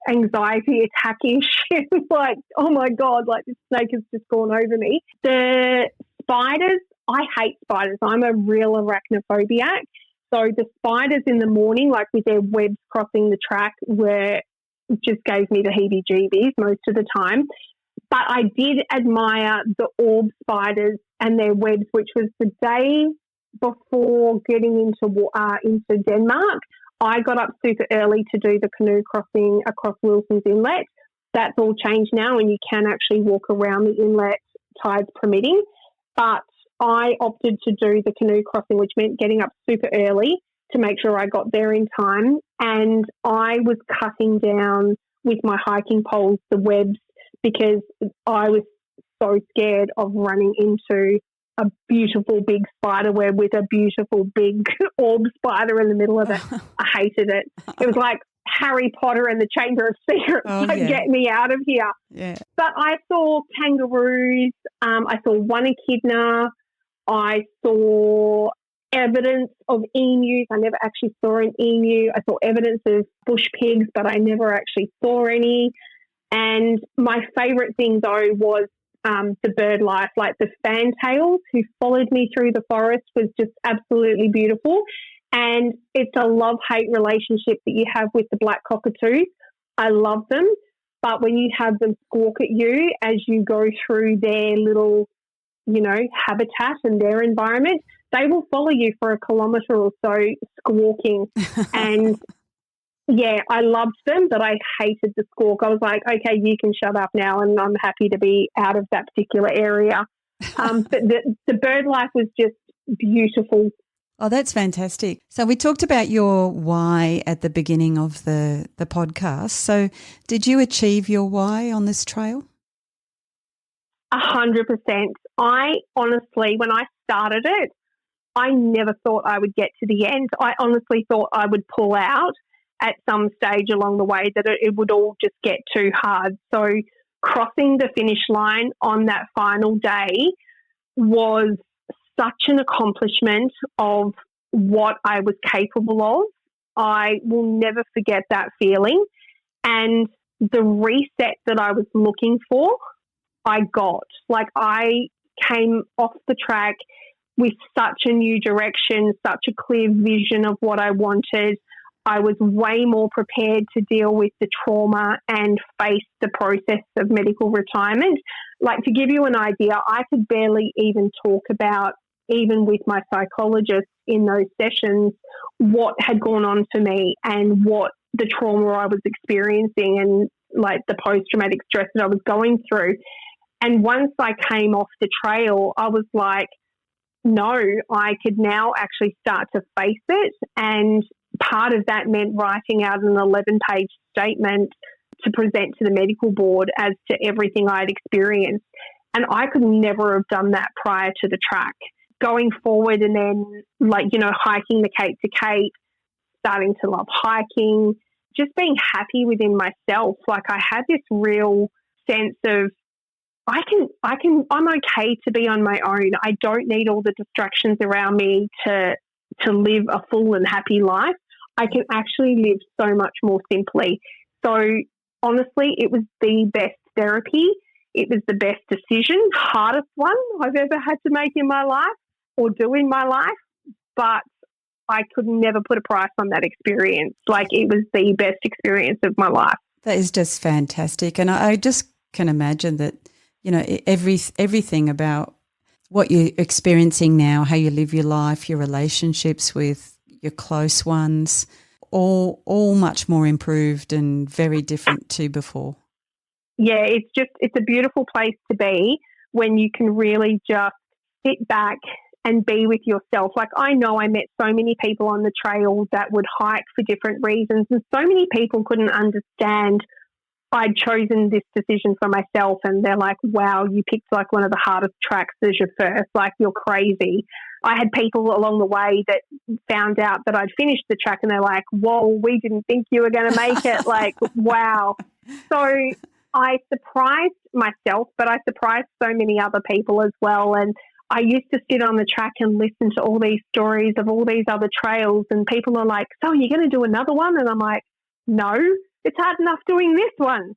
anxiety attack-ish. It was like, oh my God, this snake has just gone over me. The spiders, I hate spiders. I'm a real arachnophobiac. So the spiders in the morning, with their webs crossing the track, just gave me the heebie-jeebies most of the time. But I did admire the orb spiders and their webs, which was the day before getting into Denmark. I got up super early to do the canoe crossing across Wilson's Inlet. That's all changed now and you can actually walk around the inlet, tides permitting. But I opted to do the canoe crossing, which meant getting up super early to make sure I got there in time. And I was cutting down with my hiking poles the webs because I was so scared of running into a beautiful big spider web with a beautiful big orb spider in the middle of it. I hated it. It was like Harry Potter and the Chamber of Secrets. Oh, Like, yeah. get me out of here. Yeah. But I saw kangaroos. I saw one echidna. I saw evidence of emus. I never actually saw an emu. I saw evidence of bush pigs, but I never actually saw any. And my favourite thing, though, was the bird life. Like the fantails who followed me through the forest was just absolutely beautiful. And it's a love-hate relationship that you have with the black cockatoos. I love them. But when you have them squawk at you as you go through their little, habitat and their environment, they will follow you for a kilometre or so squawking. And, yeah, I loved them, but I hated the squawk. I was like, okay, you can shut up now, and I'm happy to be out of that particular area. But the bird life was just beautiful. Oh, that's fantastic. So we talked about your why at the beginning of the podcast. So did you achieve your why on this trail? 100%. I honestly, when I started it, I never thought I would get to the end. I honestly thought I would pull out at some stage along the way, that it would all just get too hard. So crossing the finish line on that final day was such an accomplishment of what I was capable of. I will never forget that feeling. And the reset that I was looking for, I got. Like, I came off the track with such a new direction, such a clear vision of what I wanted. I was way more prepared to deal with the trauma and face the process of medical retirement. Like, to give you an idea, I could barely even talk about, even with my psychologist in those sessions, what had gone on for me and what the trauma I was experiencing and like the post-traumatic stress that I was going through. And once I came off the trail, I was like, no, I could now actually start to face it. And part of that meant writing out an 11-page statement to present to the medical board as to everything I'd experienced. And I could never have done that prior to the track. Going forward and then, hiking the Cape to Cape, starting to love hiking, just being happy within myself. Like, I had this real sense of I'm okay to be on my own. I don't need all the distractions around me to live a full and happy life. I can actually live so much more simply. So honestly, it was the best therapy. It was the best decision, hardest one I've ever had to make in my life or do in my life. But I could never put a price on that experience. Like, it was the best experience of my life. That is just fantastic. And I just can imagine that, everything about what you're experiencing now, how you live your life, your relationships with your close ones, all much more improved and very different to before. Yeah, it's a beautiful place to be when you can really just sit back and be with yourself. Like, I know I met so many people on the trail that would hike for different reasons, and so many people couldn't understand I'd chosen this decision for myself, and they're like, wow, you picked like one of the hardest tracks as your first, like, you're crazy. I had people along the way that found out that I'd finished the track and they're like, whoa, we didn't think you were going to make it. Like, wow. So I surprised myself, but I surprised so many other people as well. And I used to sit on the track and listen to all these stories of all these other trails, and people are like, so you're going to do another one? And I'm like, no, it's hard enough doing this one.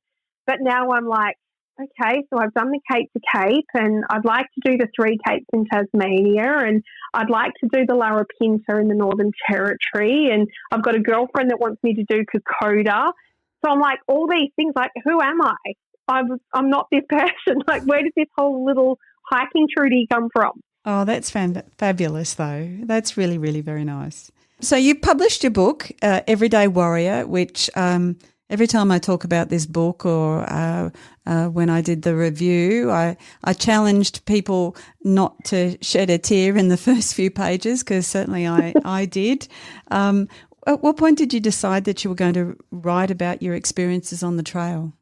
But now I'm like, okay, so I've done the Cape to Cape, and I'd like to do the 3 Capes in Tasmania, and I'd like to do the Larapinta in the Northern Territory, and I've got a girlfriend that wants me to do Kokoda. So I'm like, all these things, like, who am I? I'm not this person. Like, where did this whole little hiking Trudie come from? Oh, that's fabulous, though. That's really, really very nice. So you published your book, Everyday Warrior, which every time I talk about this book or when I did the review, I challenged people not to shed a tear in the first few pages, because certainly I did. At what point did you decide that you were going to write about your experiences on the trail?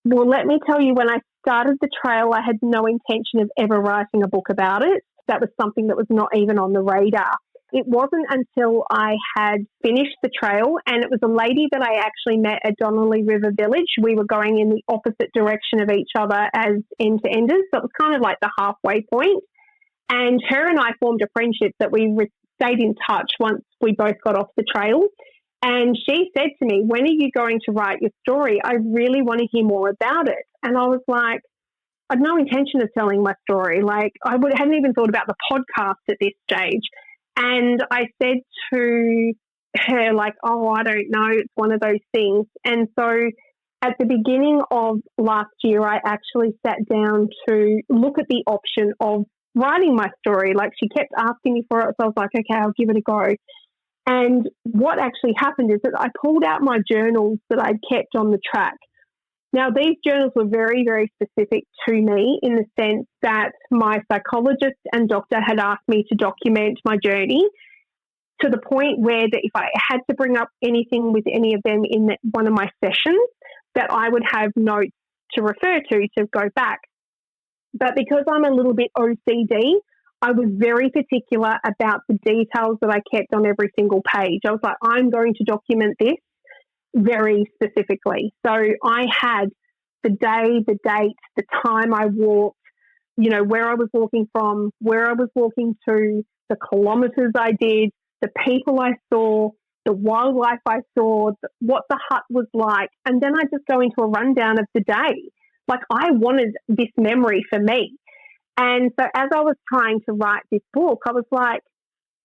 Well, let me tell you, when I started the trail, I had no intention of ever writing a book about it. that was something that was not even on the radar. It wasn't until I had finished the trail, and it was a lady that I actually met at Donnelly River Village. We were going in the opposite direction of each other as end-to-enders, so it was kind of like the halfway point. And her and I formed a friendship that we stayed in touch once we both got off the trail. And she said to me, "When are you going to write your story? I really want to hear more about it." And I was like, I had no intention of telling my story. Like, hadn't even thought about the podcast at this stage. And I said to her, like, "Oh, I don't know. It's one of those things." And so at the beginning of last year, I actually sat down to look at the option of writing my story. Like, she kept asking me for it. So I was like, okay, I'll give it a go. And what actually happened is that I pulled out my journals that I'd kept on the track. Now, these journals were very, very specific to me in the sense that my psychologist and doctor had asked me to document my journey to the point where that if I had to bring up anything with any of them in one of my sessions, that I would have notes to refer to go back. But because I'm a little bit OCD, I was very particular about the details that I kept on every single page. I was like, I'm going to document this very specifically. So I had the day, the date, the time I walked, where I was walking from, where I was walking to, the kilometres I did, the people I saw, the wildlife I saw, what the hut was like. And then I just go into a rundown of the day. Like, I wanted this memory for me. And so as I was trying to write this book, I was like,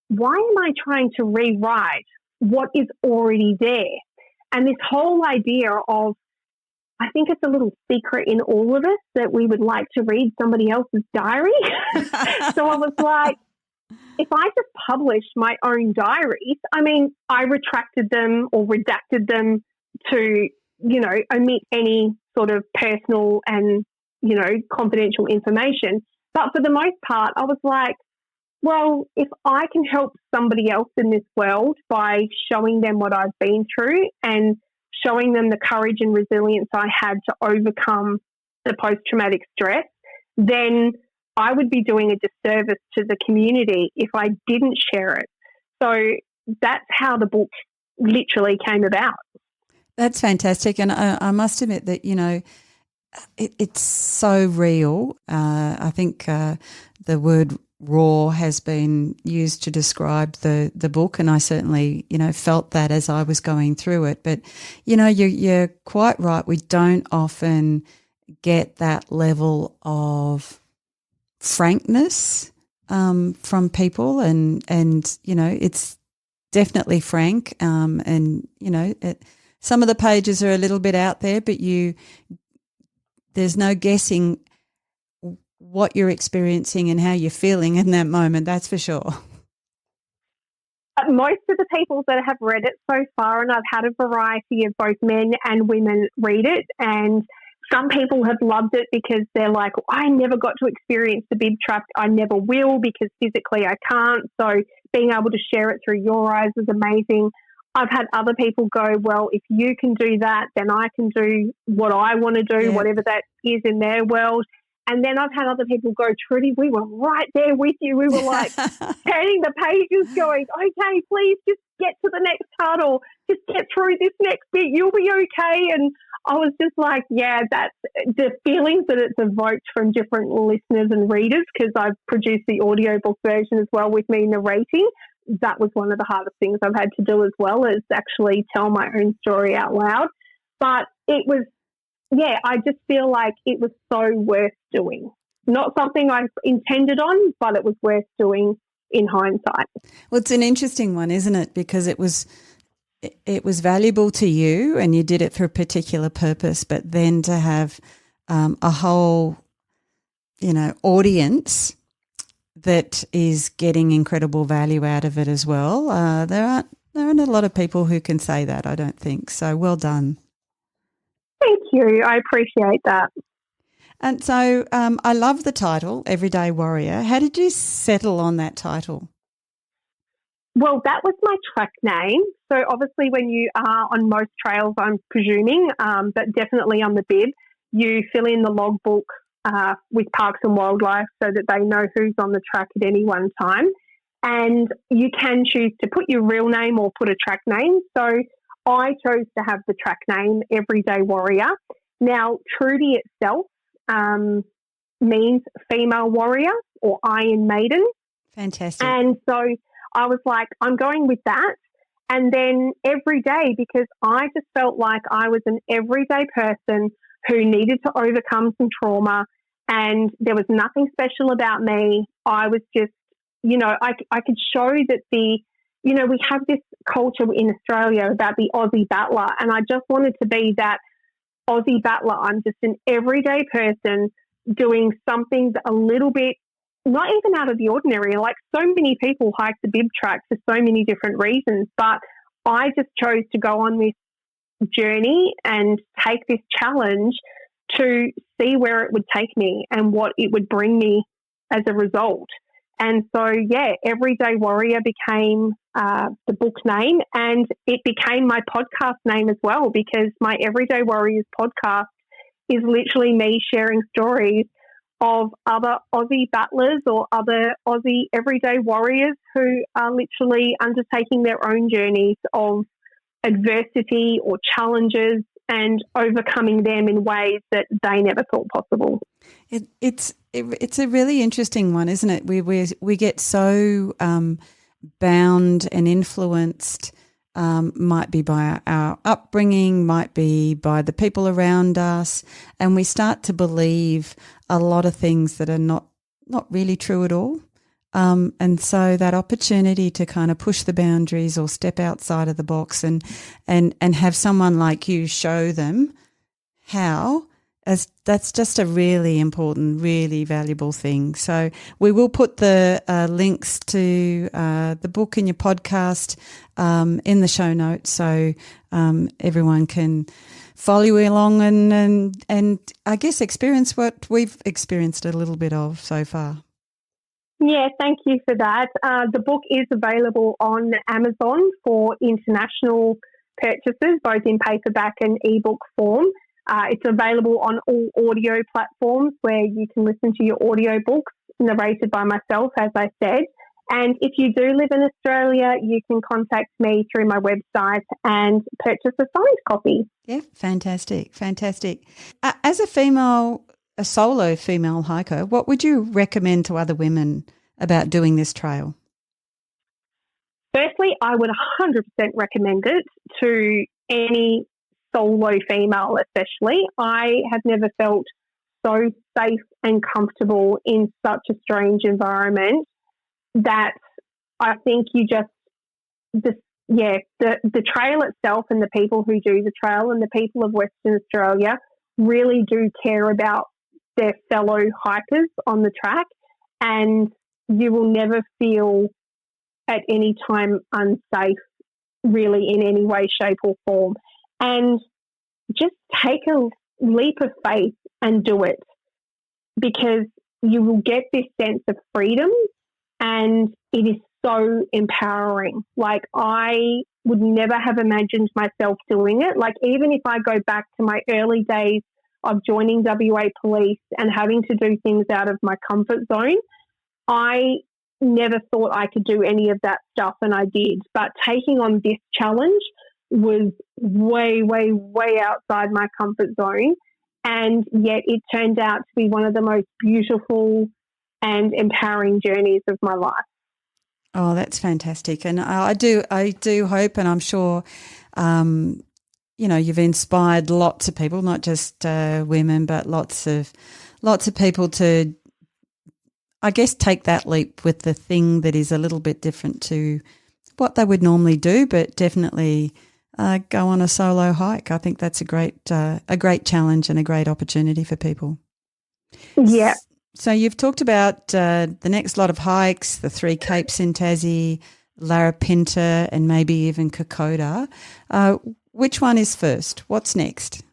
why am I trying to rewrite what is already there? And this whole idea of, I think it's a little secret in all of us that we would like to read somebody else's diary. So I was like, if I just published my own diaries, I retracted them or redacted them to, omit any sort of personal and, confidential information. But for the most part, I was like, well, if I can help somebody else in this world by showing them what I've been through and showing them the courage and resilience I had to overcome the post-traumatic stress, then I would be doing a disservice to the community if I didn't share it. So that's how the book literally came about. That's fantastic. And I must admit that, it's so real. I think the word raw has been used to describe the book, and I certainly, felt that as I was going through it. But, you're quite right. We don't often get that level of frankness from people, and it's definitely frank. Some of the pages are a little bit out there, but there's no guessing what you're experiencing and how you're feeling in that moment, that's for sure. Most of the people that have read it so far, and I've had a variety of both men and women read it, and some people have loved it because they're like, I never got to experience the bib trap. I never will because physically I can't. So being able to share it through your eyes is amazing. I've had other people go, well, if you can do that, then I can do what I want to do, whatever that is in their world. And then I've had other people go, Trudie, we were right there with you. We were like turning the pages going, okay, please just get to the next part or just get through this next bit. You'll be okay. And I was just like, yeah, that's the feelings that it's evoked from different listeners and readers, because I've produced the audiobook version as well with me narrating. That was one of the hardest things I've had to do as well, is actually tell my own story out loud. But it was, I just feel like it was so worth doing. Not something I intended on, but it was worth doing in hindsight. Well, it's an interesting one, isn't it? Because it was valuable to you and you did it for a particular purpose, but then to have a whole, audience that is getting incredible value out of it as well. There aren't a lot of people who can say that, I don't think. So well done. Thank you. I appreciate that. And so I love the title, Everyday Warrior. How did you settle on that title? Well, that was my track name. So obviously when you are on most trails, I'm presuming, but definitely on the bib, you fill in the logbook with Parks and Wildlife so that they know who's on the track at any one time. And you can choose to put your real name or put a track name. So I chose to have the track name Everyday Warrior. Now, Trudie itself means female warrior or Iron Maiden. Fantastic. And so I was like, I'm going with that. And then every day, because I just felt like I was an everyday person who needed to overcome some trauma and there was nothing special about me. I was just, I could show that we have this culture in Australia about the Aussie battler, and I just wanted to be that Aussie battler. I'm just an everyday person doing something a little bit not even out of the ordinary. Like, so many people hike the bib track for so many different reasons, but I just chose to go on this journey and take this challenge to see where it would take me and what it would bring me as a result. And so, Everyday Warrior became the book name, and it became my podcast name as well, because my Everyday Warriors podcast is literally me sharing stories of other Aussie battlers or other Aussie everyday warriors who are literally undertaking their own journeys of adversity or challenges and overcoming them in ways that they never thought possible. It's a really interesting one, isn't it? We get so bound and influenced, might be by our upbringing, might be by the people around us, and we start to believe a lot of things that are not really true at all. And so that opportunity to kind of push the boundaries or step outside of the box and have someone like you show them how, that's just a really important, really valuable thing. So we will put the links to the book and your podcast in the show notes, so everyone can follow you along and I guess experience what we've experienced a little bit of so far. Yeah, thank you for that. The book is available on Amazon for international purchases, both in paperback and ebook form. It's available on all audio platforms where you can listen to your audio books narrated by myself, as I said. And if you do live in Australia, you can contact me through my website and purchase a signed copy. Yeah, fantastic. As a solo female hiker, what would you recommend to other women about doing this trail? Firstly, I would 100% recommend it to any solo female especially. I have never felt so safe and comfortable in such a strange environment that I think the trail itself and the people who do the trail and the people of Western Australia really do care about their fellow hikers on the track, and you will never feel at any time unsafe really in any way, shape or form. And just take a leap of faith and do it, because you will get this sense of freedom and it is so empowering. Like, I would never have imagined myself doing it. Like, even if I go back to my early days of joining WA Police and having to do things out of my comfort zone, I never thought I could do any of that stuff, and I did. But taking on this challenge was way, way, way outside my comfort zone, and yet it turned out to be one of the most beautiful and empowering journeys of my life. Oh, that's fantastic. And I do hope, and I'm sure, you've inspired lots of people, not just women, but lots of people to, I guess, take that leap with the thing that is a little bit different to what they would normally do, but definitely go on a solo hike. I think that's a great challenge and a great opportunity for people. Yeah. So you've talked about the next lot of hikes, the 3 capes in Tassie, Larapinta, and maybe even Kokoda. Which one is first? What's next?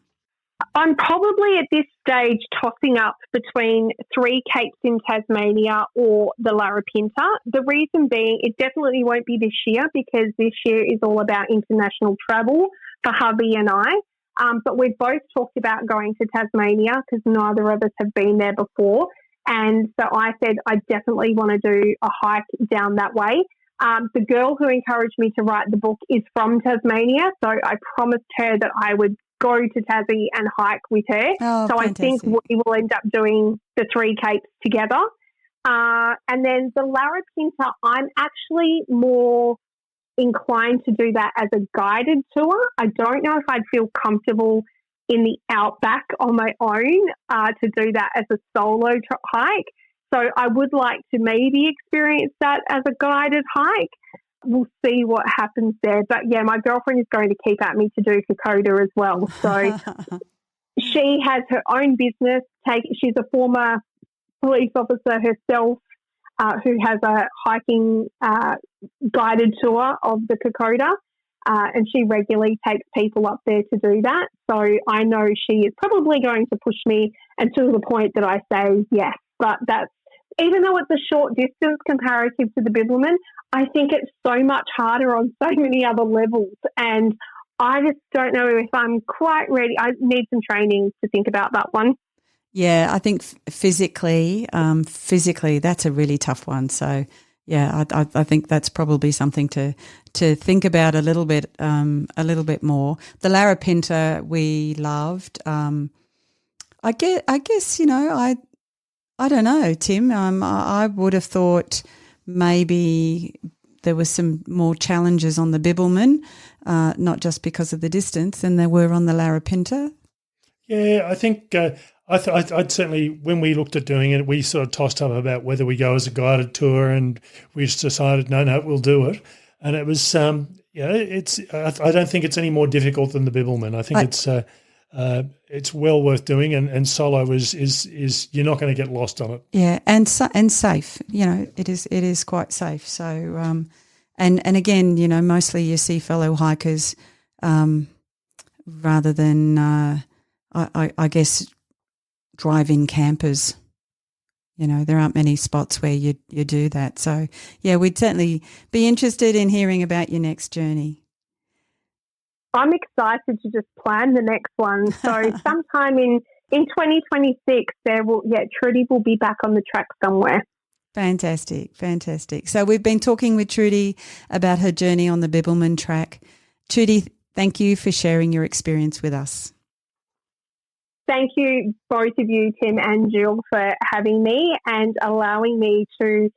I'm probably at this stage tossing up between 3 capes in Tasmania or the Larapinta. The reason being, it definitely won't be this year, because this year is all about international travel for hubby and I. But we've both talked about going to Tasmania because neither of us have been there before. And so I said I definitely want to do a hike down that way. The girl who encouraged me to write the book is from Tasmania, so I promised her that I would go to Tassie and hike with her. Oh, so fantastic. I think we will end up doing the 3 capes together. And then the Larapinta, I'm actually more inclined to do that as a guided tour. I don't know if I'd feel comfortable in the outback on my own to do that as a solo hike. So I would like to maybe experience that as a guided hike. We'll see what happens there. But, yeah, my girlfriend is going to keep at me to do Kokoda as well. So she has her own business. She's a former police officer herself who has a hiking guided tour of the Kokoda. And she regularly takes people up there to do that. So I know she is probably going to push me until the point that I say yes. But that's, even though it's a short distance comparative to the Bibbulmun, I think it's so much harder on so many other levels. And I just don't know if I'm quite ready. I need some training to think about that one. Yeah, I think physically, that's a really tough one. So, yeah, I think that's probably something to think about a little bit more. The Larapinta we loved. I guess I don't know, Tim. I would have thought maybe there were some more challenges on the Bibbulmun, not just because of the distance, than there were on the Larapinta. Yeah, I think I'd certainly, when we looked at doing it, we sort of tossed up about whether we go as a guided tour, and we just decided, no, we'll do it. And it was, it's. I don't think it's any more difficult than the Bibbulmun. I think it's well worth doing, and solo is you're not going to get lost on it. Yeah, and safe. It is quite safe. So, and again, mostly you see fellow hikers, rather than I guess drive-in campers. There aren't many spots where you do that. So, yeah, we'd certainly be interested in hearing about your next journey. I'm excited to just plan the next one. So sometime in 2026, Trudie will be back on the track somewhere. Fantastic. So we've been talking with Trudie about her journey on the Bibbulmun track. Trudie, thank you for sharing your experience with us. Thank you, both of you, Tim and Jill, for having me and allowing me to,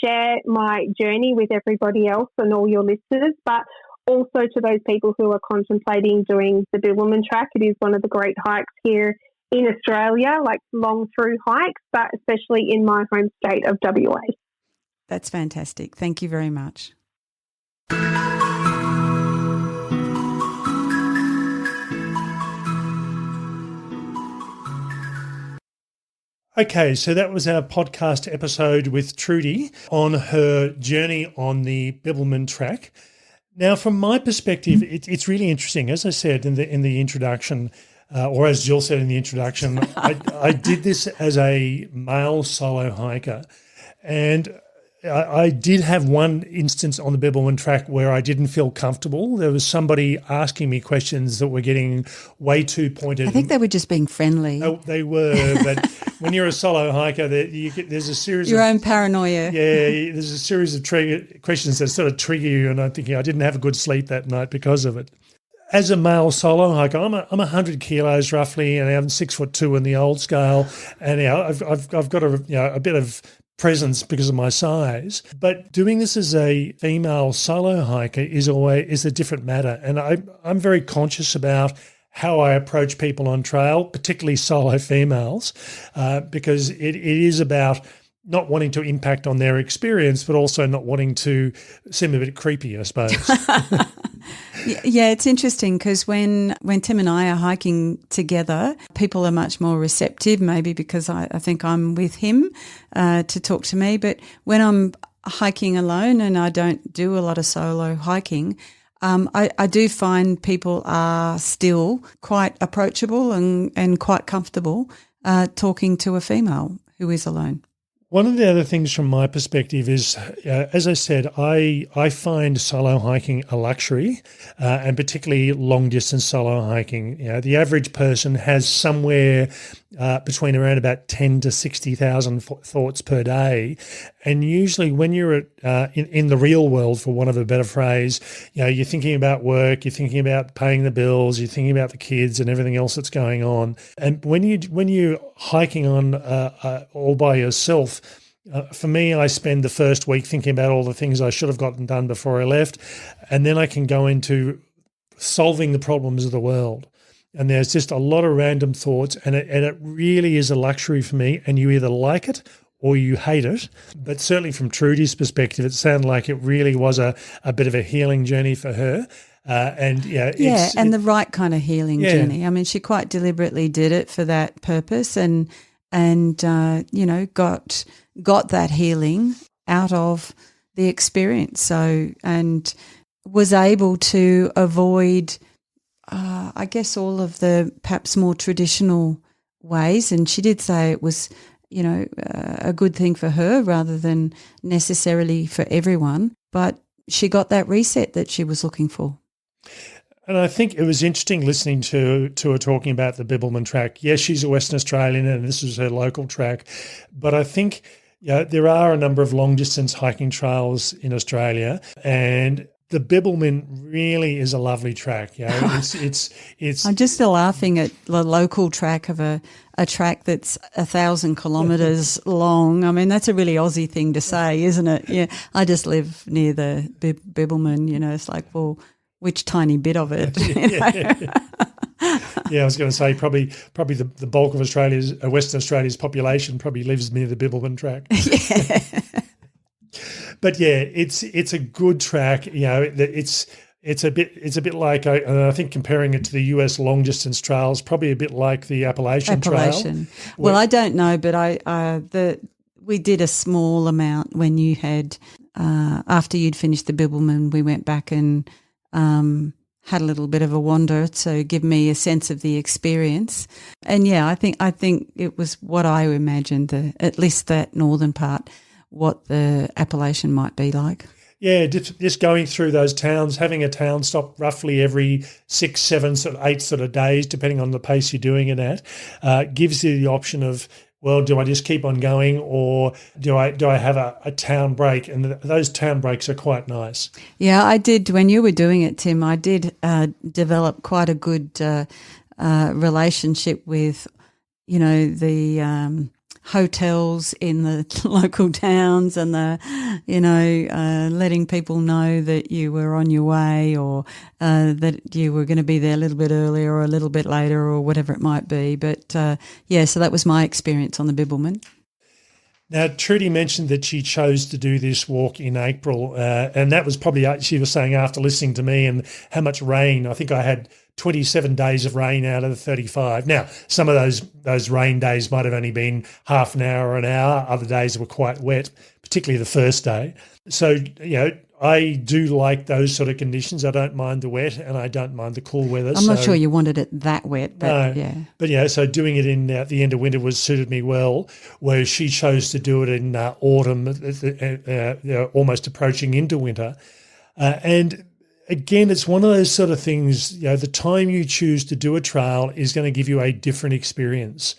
share my journey with everybody else and all your listeners, but also to those people who are contemplating doing the Bibbulmun track. It is one of the great hikes here in Australia, like long through hikes, but especially in my home state of WA. That's fantastic. Thank you very much. Okay, so that was our podcast episode with Trudie on her journey on the Bibbulmun track. Now, from my perspective, it's really interesting. As I said in the introduction, or as Jill said in the introduction, I did this as a male solo hiker, and I did have one instance on the Bibbulmun track where I didn't feel comfortable. There was somebody asking me questions that were getting way too pointed. I think they were just being friendly. They were, but when you're a solo hiker, there's a series your own paranoia. Yeah, there's a series of questions that sort of trigger you, and I'm thinking I didn't have a good sleep that night because of it. As a male solo hiker, I'm 100 kilos roughly, and I'm 6'2" in the old scale, and I've got a bit of presence because of my size. But doing this as a female solo hiker is a different matter, and I'm very conscious about how I approach people on trail, particularly solo females, because it is about not wanting to impact on their experience, but also not wanting to seem a bit creepy, I suppose. Yeah, it's interesting because when Tim and I are hiking together, people are much more receptive, maybe because I think I'm with him to talk to me. But when I'm hiking alone and I don't do a lot of solo hiking, I do find people are still quite approachable and quite comfortable talking to a female who is alone. One of the other things from my perspective is, as I said, I find solo hiking a luxury, and particularly long distance solo hiking. The average person has somewhere between around about 10 to 60,000 thoughts per day, and usually when you're in the real world, for want of a better phrase, you're thinking about work, you're thinking about paying the bills, you're thinking about the kids and everything else that's going on. And when you're hiking on all by yourself. For me, I spend the first week thinking about all the things I should have gotten done before I left, and then I can go into solving the problems of the world. And there's just a lot of random thoughts, and it really is a luxury for me, and you either like it or you hate it. But certainly from Trudie's perspective, it sounded like it really was a bit of a healing journey for her. And the right kind of healing journey. I mean, she quite deliberately did it for that purpose, and got that healing out of the experience. So, and was able to avoid, I guess, all of the perhaps more traditional ways. And she did say it was, a good thing for her rather than necessarily for everyone. But she got that reset that she was looking for. And I think it was interesting listening to her talking about the Bibbulmun track. Yes, she's a Western Australian and this is her local track. But I think there are a number of long-distance hiking trails in Australia, and the Bibbulmun really is a lovely track. It's. I'm just still laughing at the local track of a track that's 1,000 kilometres long. I mean, that's a really Aussie thing to say, isn't it? Yeah, I just live near the Bibbulmun. It's like, well, which tiny bit of it? Yeah, I was going to say probably the bulk of Western Australia's population probably lives near the Bibbulmun track. Yeah. But yeah, it's a good track. It's a bit like, I think comparing it to the US long distance trails, probably a bit like the Appalachian Trail. Well, I don't know, but we did a small amount when you had after you'd finished the Bibbulmun. We went back and had a little bit of a wander to give me a sense of the experience. And yeah, I think it was what I imagined, at least that northern part, what the Appalachian might be like. Yeah, just going through those towns, having a town stop roughly every 6, 7, 8 sort of days, depending on the pace you're doing it at, gives you the option of, well, do I just keep on going, or do I have a town break? And those town breaks are quite nice. Yeah, I did. When you were doing it, Tim, I did develop quite a good relationship with, the hotels in the local towns, and letting people know that you were on your way, or that you were going to be there a little bit earlier or a little bit later, or whatever it might be. But so that was my experience on the Bibbulmun. Now, Trudie mentioned that she chose to do this walk in April, and that was probably, she was saying, after listening to me and how much rain. I think I had 27 days of rain out of the 35. Now, some of those rain days might have only been half an hour or an hour. Other days were quite wet, particularly the first day. So, I do like those sort of conditions. I don't mind the wet, and I don't mind the cool weather. I'm not sure you wanted it that wet, but no, yeah. But so doing it in the end of winter suited me well, whereas she chose to do it in autumn, almost approaching into winter. And again, it's one of those sort of things, the time you choose to do a trail is going to give you a different experience.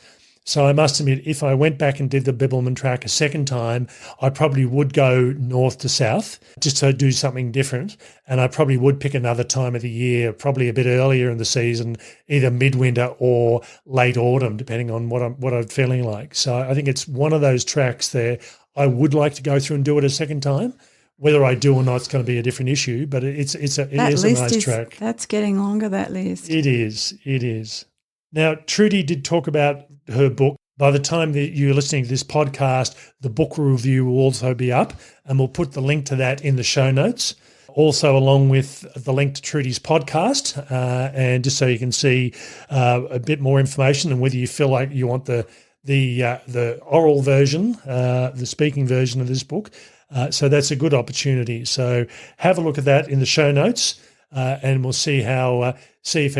So I must admit, if I went back and did the Bibbulmun track a second time, I probably would go north to south just to do something different. And I probably would pick another time of the year, probably a bit earlier in the season, either midwinter or late autumn, depending on what I'm feeling like. So I think it's one of those tracks there. I would like to go through and do it a second time. Whether I do or not, it's going to be a different issue, but it is a nice track. That's getting longer, that list. It is. Now, Trudie did talk about her book. By the time that you're listening to this podcast, the book review will also be up, and we'll put the link to that in the show notes. Also, along with the link to Trudie's podcast, and just so you can see a bit more information, and whether you feel like you want the oral version, the speaking version of this book. So that's a good opportunity. So have a look at that in the show notes, and we'll see if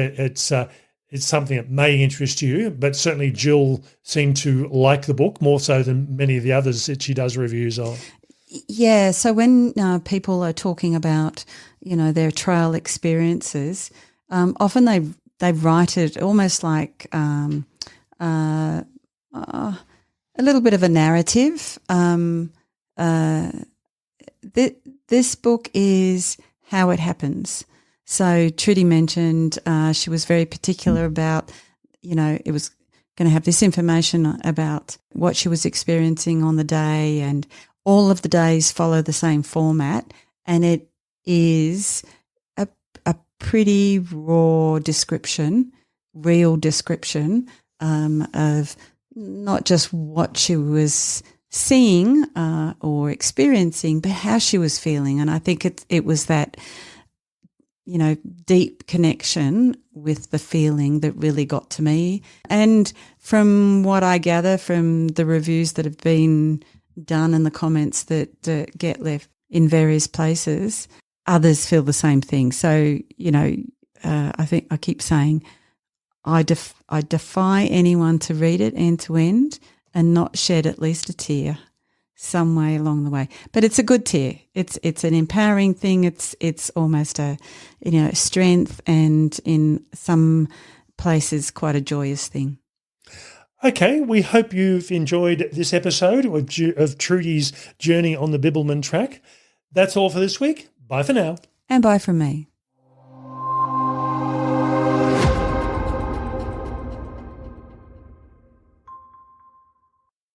it's something that may interest you, but certainly Jill seemed to like the book more so than many of the others that she does reviews of. Yeah, so when people are talking about, their trail experiences, often they write it almost like a little bit of a narrative. This book is how it happens. So Trudie mentioned she was very particular about, it was going to have this information about what she was experiencing on the day, and all of the days follow the same format, and it is a pretty raw description, real description of not just what she was seeing or experiencing, but how she was feeling. And I think it was that, deep connection with the feeling that really got to me. And from what I gather from the reviews that have been done and the comments that get left in various places, others feel the same thing. So, I think I keep saying I defy anyone to read it end to end and not shed at least a tear some way along the way. But it's a good tear. It's an empowering thing. It's almost a strength, and in some places quite a joyous thing. Okay, we hope you've enjoyed this episode of Trudie's journey on the Bibbulmun track. That's all for this week. Bye for now. And bye from me.